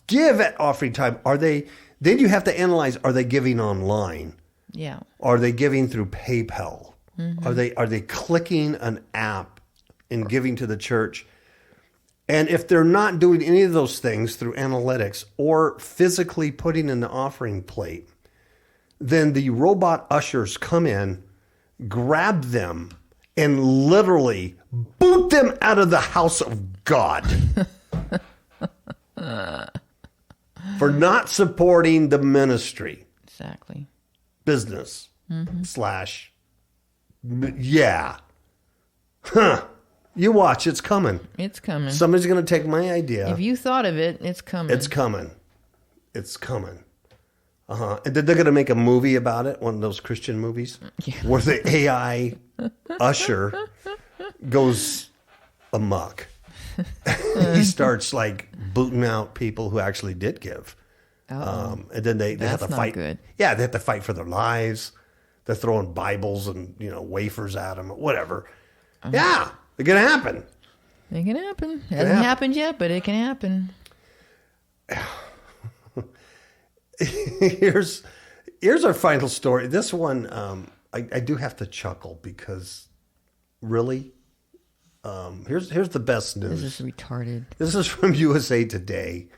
give at offering time, then you have to analyze, are they giving online? Yeah. Are they giving through PayPal? Are they clicking an app and giving to the church? And if they're not doing any of those things through analytics or physically putting in the offering plate, then the robot ushers come in, grab them, and literally boot them out of the house of God for not supporting the ministry. Exactly. Business slash, yeah. Huh. You watch, it's coming. It's coming. Somebody's going to take my idea. If you thought of it, it's coming. It's coming. It's coming. And then they're going to make a movie about it, one of those Christian movies, where the AI usher goes amok. He starts like booting out people who actually did give. And then they have to fight. Good. Yeah, they have to fight for their lives. They're throwing Bibles and wafers at them, whatever. Yeah, it can happen. It can happen. It hasn't happened yet, but it can happen. Here's our final story. This one, I do have to chuckle because really, here's the best news. This is retarded. This is from USA Today.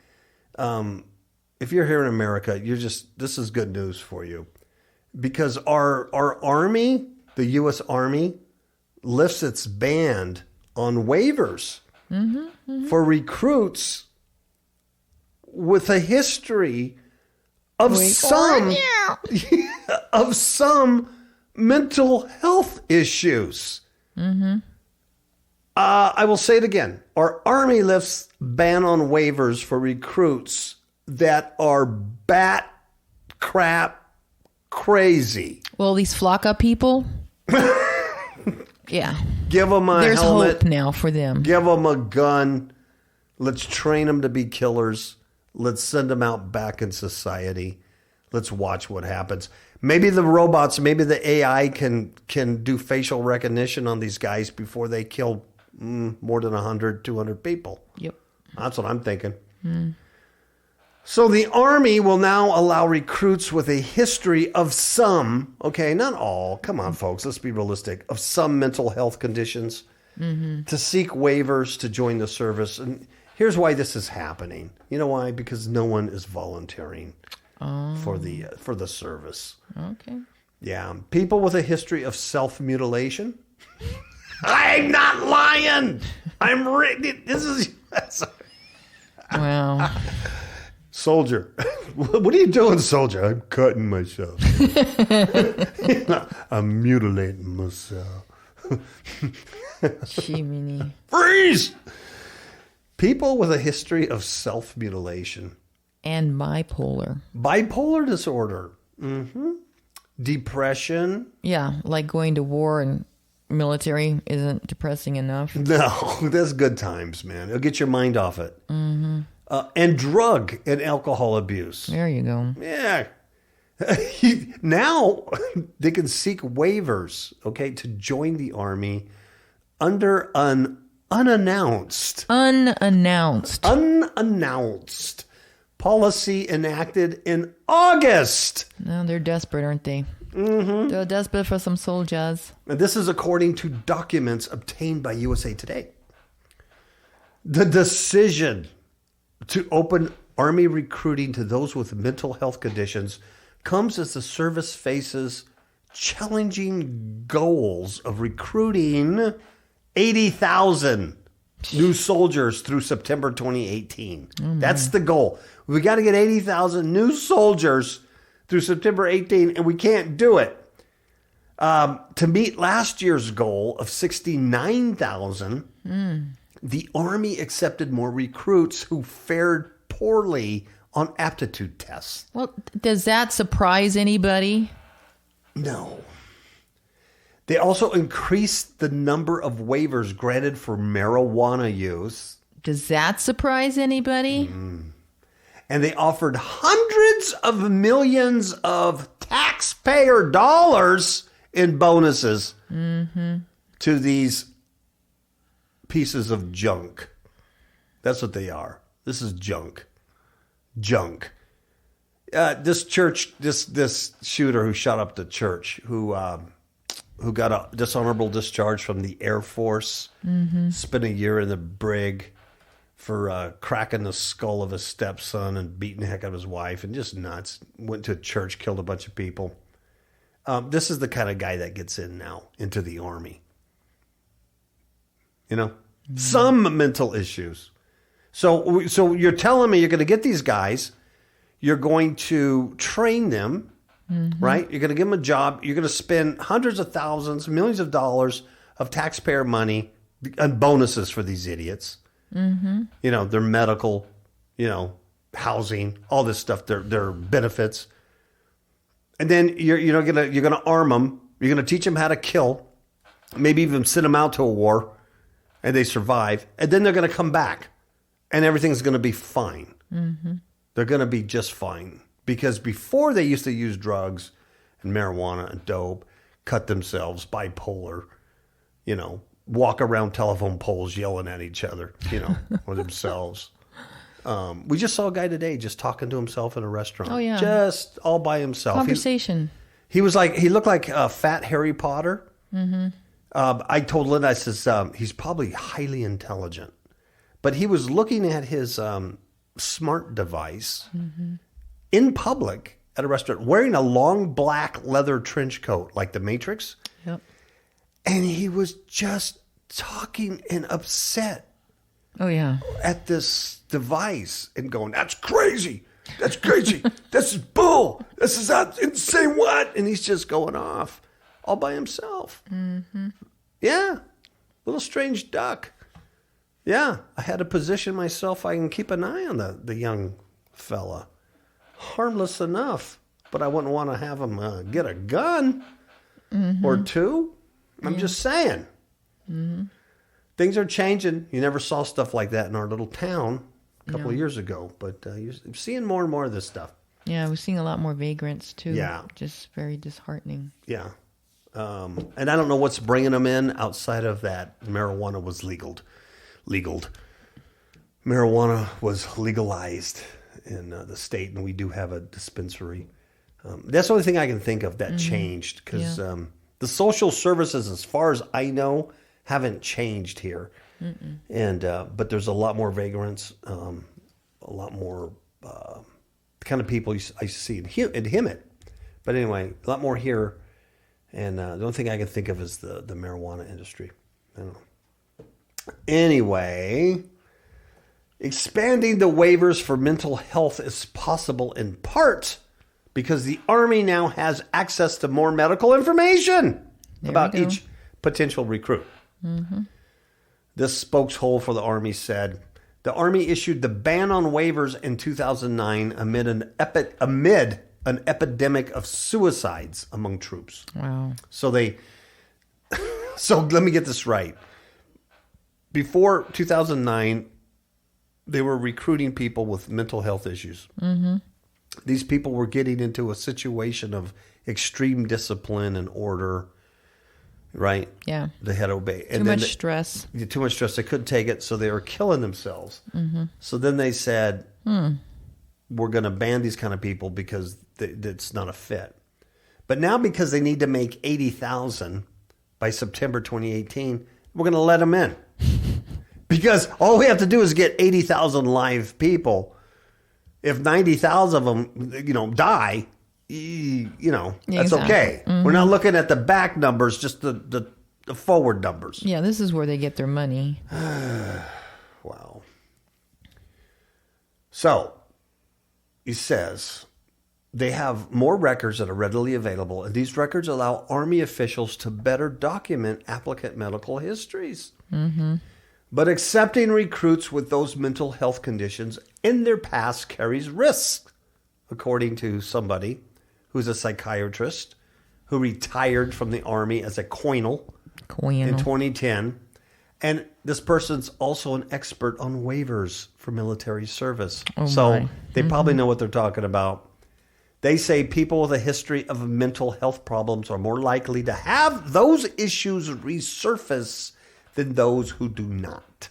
If you're here in America, this is good news for you because our Army, the U.S. Army, lifts its ban on waivers for recruits with a history of some mental health issues. I will say it again. Our Army lifts ban on waivers for recruits that are bat crap crazy. Well, these flocka people, yeah. Give them a There's helmet. hope now for them. Give them a gun. Let's train them to be killers. Let's send them out back in society. Let's watch what happens. Maybe the robots, maybe the AI can do facial recognition on these guys before they kill more than 100, 200 people. Yep. That's what I'm thinking. So the Army will now allow recruits with a history of some, okay, not all, come on, folks, let's be realistic, of some mental health conditions to seek waivers to join the service. And here's why this is happening. You know why? Because no one is volunteering for the service. Okay. Yeah. People with a history of self-mutilation. I'm not lying. This is... Wow. Soldier. What are you doing, soldier? I'm cutting myself. I'm mutilating myself. Jiminy. Freeze! People with a history of self-mutilation. And bipolar. Bipolar disorder. Depression. Yeah, like going to war and military isn't depressing enough. No, that's good times, man. It'll get your mind off it. And drug and alcohol abuse. There you go. Yeah. Now they can seek waivers, okay, to join the Army under an unannounced policy enacted in August. No, they're desperate, aren't they? They're desperate for some soldiers. And this is according to documents obtained by USA Today. The decision to open Army recruiting to those with mental health conditions comes as the service faces challenging goals of recruiting 80,000 new soldiers through September 2018. That's the goal. We got to get 80,000 new soldiers through September 18, and we can't do it. To meet last year's goal of 69,000, the Army accepted more recruits who fared poorly on aptitude tests. Well, does that surprise anybody? No. They also increased the number of waivers granted for marijuana use. Does that surprise anybody? And they offered hundreds of millions of taxpayer dollars in bonuses to these pieces of junk. That's what they are. This is junk. Junk. This shooter who shot up the church, who got a dishonorable discharge from the Air Force, spent a year in the brig for cracking the skull of his stepson and beating the heck out of his wife, and just nuts. Went to a church, killed a bunch of people. This is the kind of guy that gets in now into the Army. You know, some mental issues. So you're telling me you're going to get these guys, you're going to train them, right? You're going to give them a job. You're going to spend hundreds of thousands, millions of dollars of taxpayer money and bonuses for these idiots. You know, their medical, you know, housing, all this stuff, their benefits. And then you're gonna arm them. You're gonna teach them how to kill, maybe even send them out to a war, and they survive. And then they're gonna come back, and everything's gonna be fine. They're gonna be just fine, because before they used to use drugs and marijuana and dope, cut themselves, bipolar, you know, walk around telephone poles yelling at each other, you know, or themselves. We just saw a guy today just talking to himself in a restaurant. Oh, yeah. Just all by himself. Conversation. He looked like fat Harry Potter. I told Linda, I says, he's probably highly intelligent. But he was looking at his smart device in public at a restaurant, wearing a long black leather trench coat like the Matrix. Yep. And he was just talking and upset. Oh, yeah. At this device and going, that's crazy. That's crazy. This is bull. This is insane. What? And he's just going off all by himself. Yeah. Little strange duck. Yeah. I had to position myself. I can keep an eye on the young fella. Harmless enough, but I wouldn't want to have him get a gun or two. I'm just saying. Things are changing. You never saw stuff like that in our little town a couple of years ago, but you're seeing more and more of this stuff. Yeah, we're seeing a lot more vagrants too. Yeah. Just very disheartening. Yeah. And I don't know what's bringing them in outside of that marijuana was legaled. Marijuana was legalized in the state, and we do have a dispensary. That's the only thing I can think of that changed, because the social services, as far as I know, haven't changed here. And but there's a lot more vagrants, a lot more the kind of people I see in Hemet. But anyway, a lot more here. And the only thing I can think of is the marijuana industry. I don't know. Anyway, expanding the waivers for mental health is possible in part because the Army now has access to more medical information about each potential recruit. This spokeshole for the Army said, the Army issued the ban on waivers in 2009 amid an epidemic of suicides among troops. Wow. So let me get this right. Before 2009, they were recruiting people with mental health issues. These people were getting into a situation of extreme discipline and order, right? Yeah. They had to obey. Too much stress. Too much stress. They couldn't take it, so they were killing themselves. So then they said, we're going to ban these kind of people because it's not a fit. But now because they need to make 80,000 by September 2018, we're going to let them in. Because all we have to do is get 80,000 live people. If 90,000 of them, die, that's okay. We're not looking at the back numbers, just the forward numbers. Yeah, this is where they get their money. Wow. So, he says they have more records that are readily available, and these records allow Army officials to better document applicant medical histories. But accepting recruits with those mental health conditions in their past carries risks, according to somebody who's a psychiatrist who retired from the Army as a colonel in 2010 And this person's also an expert on waivers for military service. Oh so my. they probably know what they're talking about. They say people with a history of mental health problems are more likely to have those issues resurface than those who do not.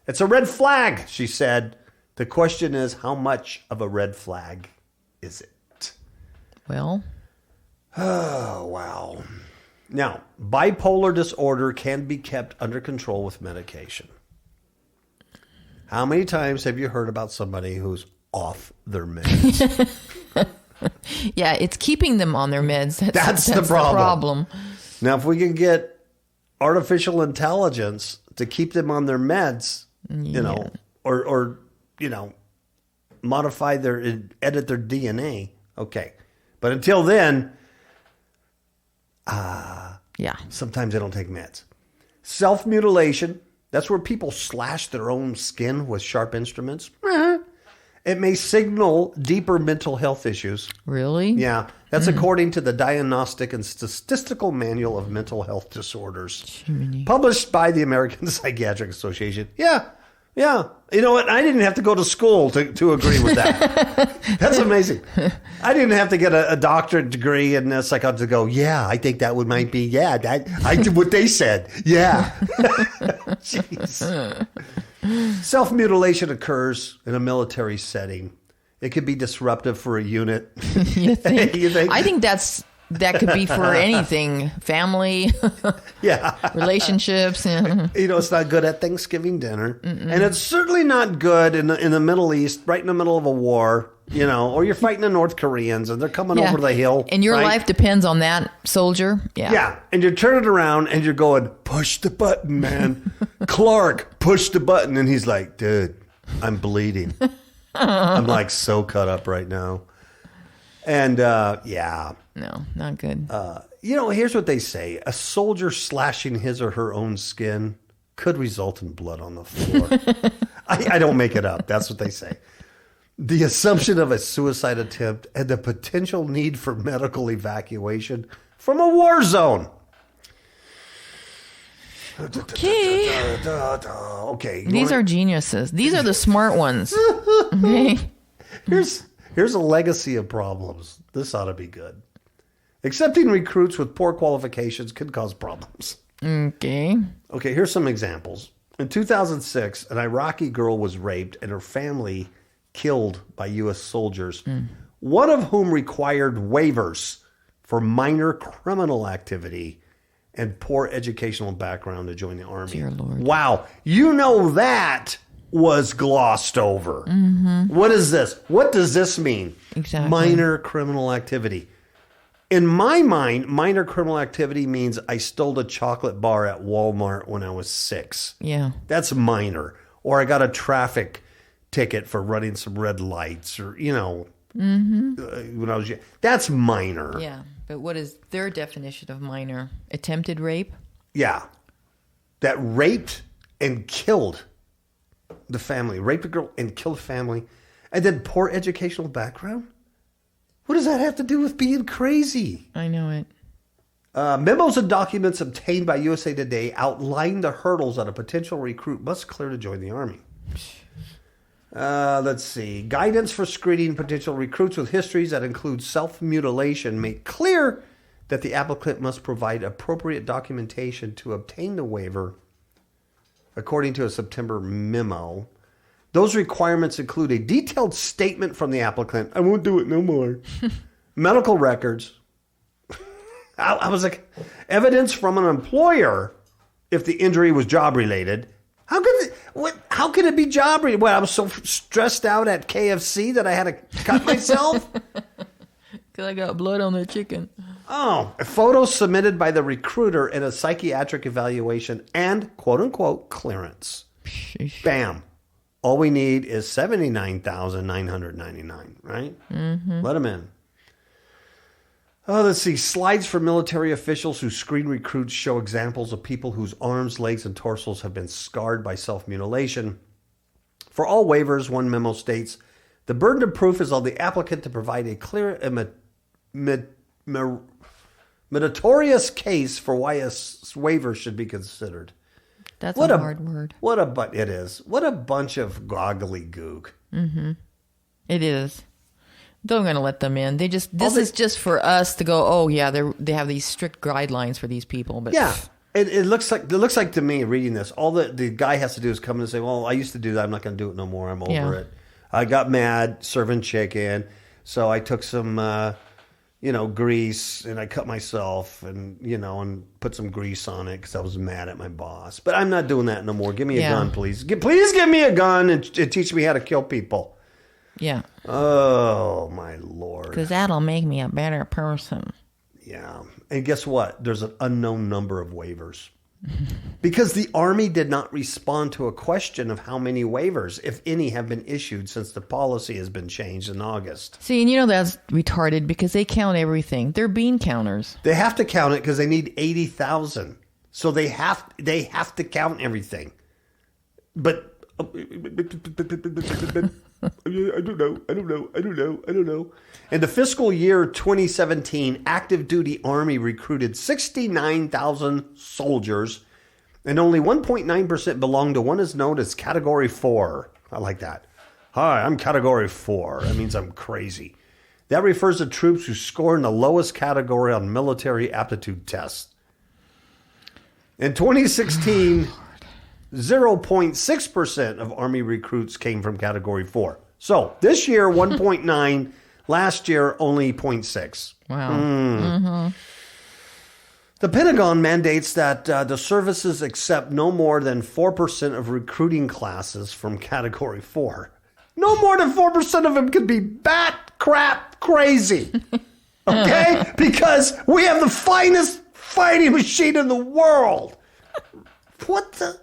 It's a red flag, she said. The question is, how much of a red flag is it? Well. Oh, wow. Now, bipolar disorder can be kept under control with medication. How many times have you heard about somebody who's off their meds? Yeah, it's keeping them on their meds. That's the problem. The problem. Now, if we can get artificial intelligence to keep them on their meds, you know, or you know, modify edit their DNA, okay. But until then, sometimes they don't take meds. Self-mutilation, that's where people slash their own skin with sharp instruments. It may signal deeper mental health issues. Really? Yeah. That's according to the Diagnostic and Statistical Manual of Mental Health Disorders. Published by the American Psychiatric Association. Yeah. You know what? I didn't have to go to school to agree with that. That's amazing. I didn't have to get a doctorate degree in psychology to go, yeah, I think might be, I did what they said. Yeah. Jeez. Self-mutilation occurs in a military setting. It could be disruptive for a unit. You think? You think? I think that could be for anything. Family, relationships. You know, it's not good at Thanksgiving dinner. And it's certainly not good in the Middle East, right in the middle of a war, you know, or you're fighting the North Koreans and they're coming over the hill. And your life depends on that soldier. Yeah. Yeah. And you're turning around and you're going, push the button, man. Clark, push the button. And he's like, dude, I'm bleeding. I'm like so cut up right now. And No, not good. You know, here's what they say. A soldier slashing his or her own skin could result in blood on the floor. I don't make it up. That's what they say. The assumption of a suicide attempt and the potential need for medical evacuation from a war zone. Okay. These are geniuses. These are the smart ones. Okay. Here's a legacy of problems. This ought to be good. Accepting recruits with poor qualifications can cause problems. Okay. Okay, here's some examples. In 2006, an Iraqi girl was raped and her family killed by U.S. soldiers, one of whom required waivers for minor criminal activity and poor educational background to join the Army. Dear Lord. Wow. You know that was glossed over. What is this? What does this mean? Exactly. Minor criminal activity. In my mind, minor criminal activity means I stole a chocolate bar at Walmart when I was 6. Yeah. That's minor. Or I got a traffic ticket for running some red lights, or, you know, when I was young. That's minor. Yeah. But what is their definition of minor? Attempted rape? Yeah. That raped and killed the family. Raped a girl and killed the family. And then poor educational background? What does that have to do with being crazy? I know it. Memos and documents obtained by USA Today outline the hurdles that a potential recruit must clear to join the Army. Let's see. Guidance for screening potential recruits with histories that include self-mutilation make clear that the applicant must provide appropriate documentation to obtain the waiver, according to a September memo. Those requirements include a detailed statement from the applicant. I won't do it no more. Medical records. I was like, evidence from an employer if the injury was job related. How could it be job related? What, I was so stressed out at KFC that I had to cut myself? Because I got blood on the chicken. Oh, photos submitted by the recruiter in a psychiatric evaluation and quote unquote clearance. Sheesh. Bam. All we need is $79,999, right? Let them in. Oh, let's see. Slides for military officials who screen recruits show examples of people whose arms, legs, and torsos have been scarred by self-mutilation. For all waivers, one memo states, the burden of proof is on the applicant to provide a clear and Meritorious case for why a waiver should be considered. That's a hard word. It is. What a bunch of goggly gook. Mm-hmm. It is. They're going to let them in. This is just for us to go, oh yeah, they have these strict guidelines for these people. But yeah. It looks like to me, reading this, all the guy has to do is come in and say, well, I used to do that. I'm not going to do it no more. I'm over it. I got mad serving chicken. So I took some, grease and I cut myself and put some grease on it because I was mad at my boss. But I'm not doing that no more. Give me a gun, please. Please give me a gun and teach me how to kill people. Yeah. Oh, my Lord. Because that'll make me a better person. Yeah. And guess what? There's an unknown number of waivers. Because the Army did not respond to a question of how many waivers, if any, have been issued since the policy has been changed in August. See, and that's retarded because they count everything. They're bean counters. They have to count it because they need 80,000. So they have to count everything. But I don't know. In the fiscal year 2017, active duty Army recruited 69,000 soldiers, and only 1.9% belonged to what is known as Category 4. I like that. Hi, I'm Category 4. That means I'm crazy. That refers to troops who score in the lowest category on military aptitude tests. In 2016, 0.6% of Army recruits came from Category 4. So this year, 1.9. Last year, only 0.6. Wow. Mm-hmm. The Pentagon mandates that the services accept no more than 4% of recruiting classes from Category 4. No more than 4% of them could be bat crap crazy. Okay? Because we have the finest fighting machine in the world. What the...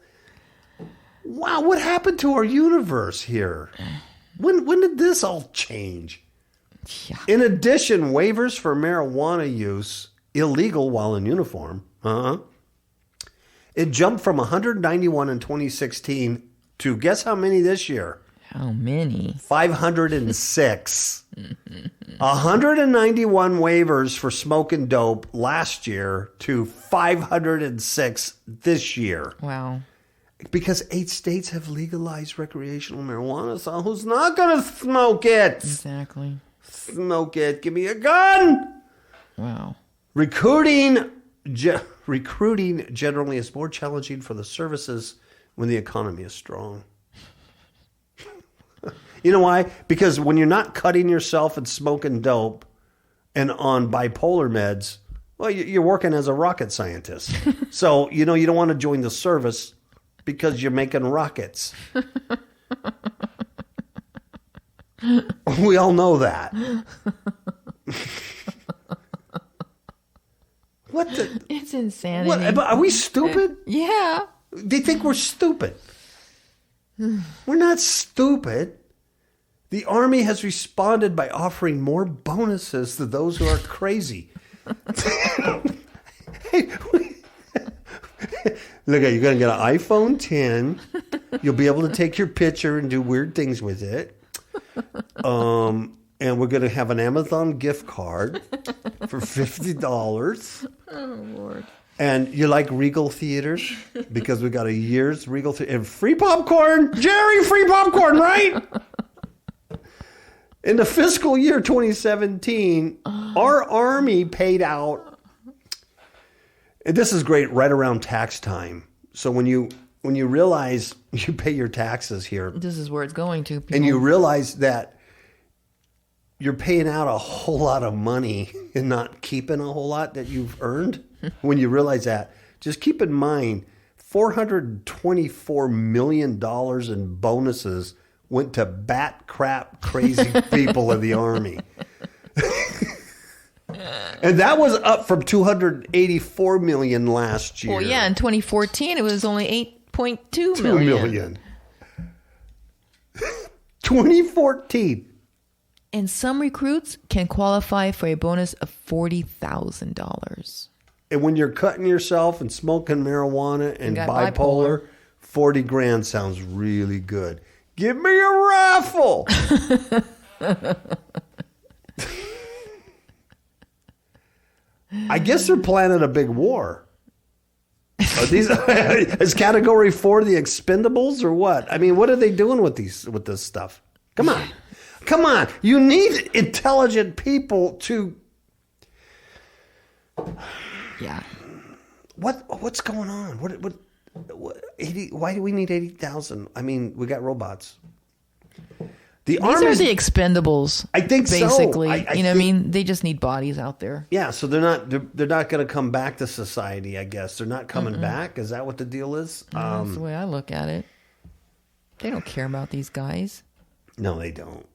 Wow, what happened to our universe here? When did this all change? Yeah. In addition, waivers for marijuana use, illegal while in uniform, it jumped from 191 in 2016 to guess how many this year? How many? 506. 191 waivers for smoke and dope last year to 506 this year. Wow. Because 8 states have legalized recreational marijuana, so who's not going to smoke it? Exactly. Smoke it. Give me a gun. Wow. Recruiting generally is more challenging for the services when the economy is strong. You know why? Because when you're not cutting yourself and smoking dope and on bipolar meds, well, you're working as a rocket scientist. So, you don't want to join the service because you're making rockets. We all know that. What the? It's insanity. What, are we stupid? Yeah. They think we're stupid. We're not stupid. The Army has responded by offering more bonuses to those who are crazy. Hey, look, you're going to get an iPhone 10. You'll be able to take your picture and do weird things with it. And we're going to have an Amazon gift card for $50. Oh, Lord. And you like Regal Theaters? Because we got a year's Regal Theater. And free popcorn. Jerry, free popcorn, right? In the fiscal year 2017, our Army paid out, and this is great, right around tax time. So when you realize you pay your taxes here. This is where it's going to. People. And you realize that you're paying out a whole lot of money and not keeping a whole lot that you've earned. When you realize that, just keep in mind, $424 million in bonuses went to bat crap crazy people in the Army. And that was up from $284 million last year. Well, yeah, in 2014, it was only 8.2 million. 2014. And some recruits can qualify for a bonus of $40,000. And when you're cutting yourself and smoking marijuana and bipolar, 40 grand sounds really good. Give me a rifle. I guess they're planning a big war. Are these is Category 4 the Expendables or what? I mean, what are they doing with this stuff? Come on! You need intelligent people to. Yeah. What's going on? What 80, why do we need 80,000? I mean, we got robots. These are the Expendables. I think basically. So. I mean, they just need bodies out there. Yeah, so they're not going to come back to society. I guess they're not coming back. Is that what the deal is? That's the way I look at it. They don't care about these guys. No, they don't.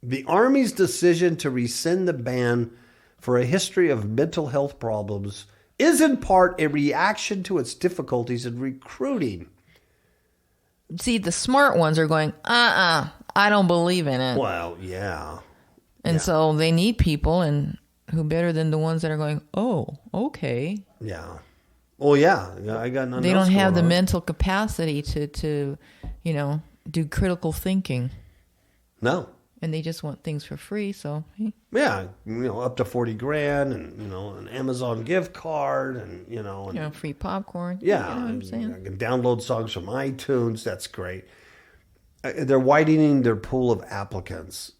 The Army's decision to rescind the ban for a history of mental health problems is in part a reaction to its difficulties in recruiting. See, the smart ones are going, I don't believe in it. Well, yeah. And so they need people, and who better than the ones that are going, oh, okay. Yeah. Well, yeah. I got nothing. They don't else have the going on. mental capacity to, do critical thinking. No. And they just want things for free, so. Hey. Yeah, up to $40,000 and, an Amazon gift card and, Free popcorn. Yeah. You know what I'm saying? I can download songs from iTunes. That's great. They're widening their pool of applicants.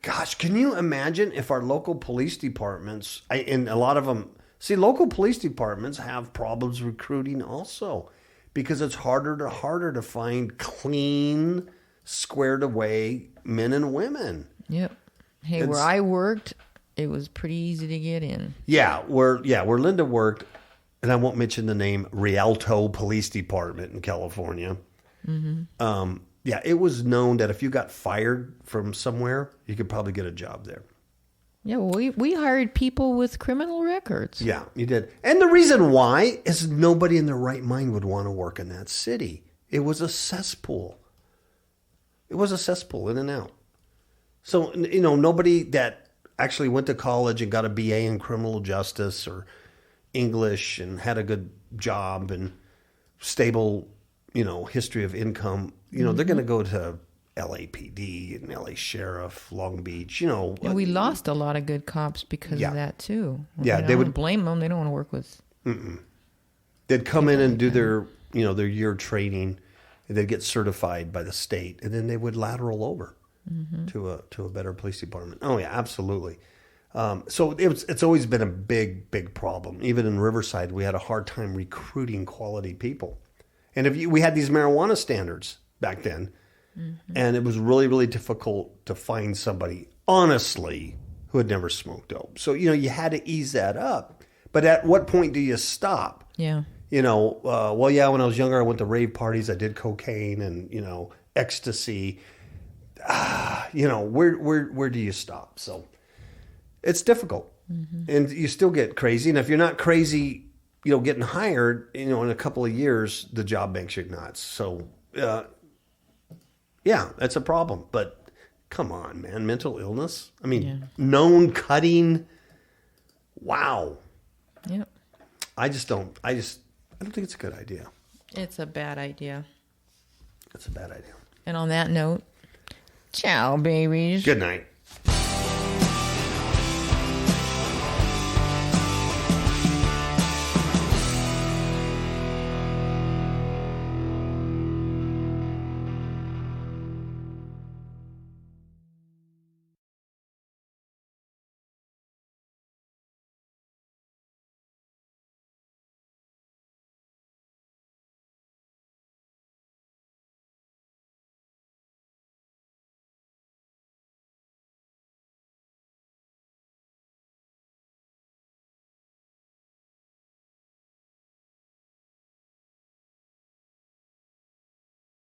Gosh, can you imagine if our local police departments, and a lot of them, local police departments have problems recruiting also because it's harder to find clean, squared away men and women. Yep. Hey, where I worked, it was pretty easy to get in. Yeah, where Linda worked, and I won't mention the name, Rialto Police Department in California. Mm-hmm. Yeah, it was known that if you got fired from somewhere, you could probably get a job there. Yeah, well, we hired people with criminal records. Yeah, you did. And the reason why is nobody in their right mind would want to work in that city. It was a cesspool. It was a cesspool in and out. So, nobody that actually went to college and got a BA in criminal justice or English and had a good job and stable, history of income, they're going to go to LAPD and LA Sheriff, Long Beach, And we lost a lot of good cops because of that, too. Yeah, they would blame them. They don't want to work with. They'd come in and do their year training. And they'd get certified by the state, and then they would lateral over to a better police department. Oh yeah, absolutely. So it's always been a big problem. Even in Riverside, we had a hard time recruiting quality people. And we had these marijuana standards back then, and it was really difficult to find somebody honestly who had never smoked dope. So you had to ease that up. But at what point do you stop? Yeah. When I was younger, I went to rave parties. I did cocaine and, ecstasy. Where do you stop? So it's difficult. And you still get crazy. And if you're not crazy, getting hired, in a couple of years, the job makes you nuts. So, that's a problem. But come on, man, mental illness. I mean, known cutting. Wow. Yep. I don't think it's a good idea. It's a bad idea. It's a bad idea. And on that note, ciao, babies. Good night.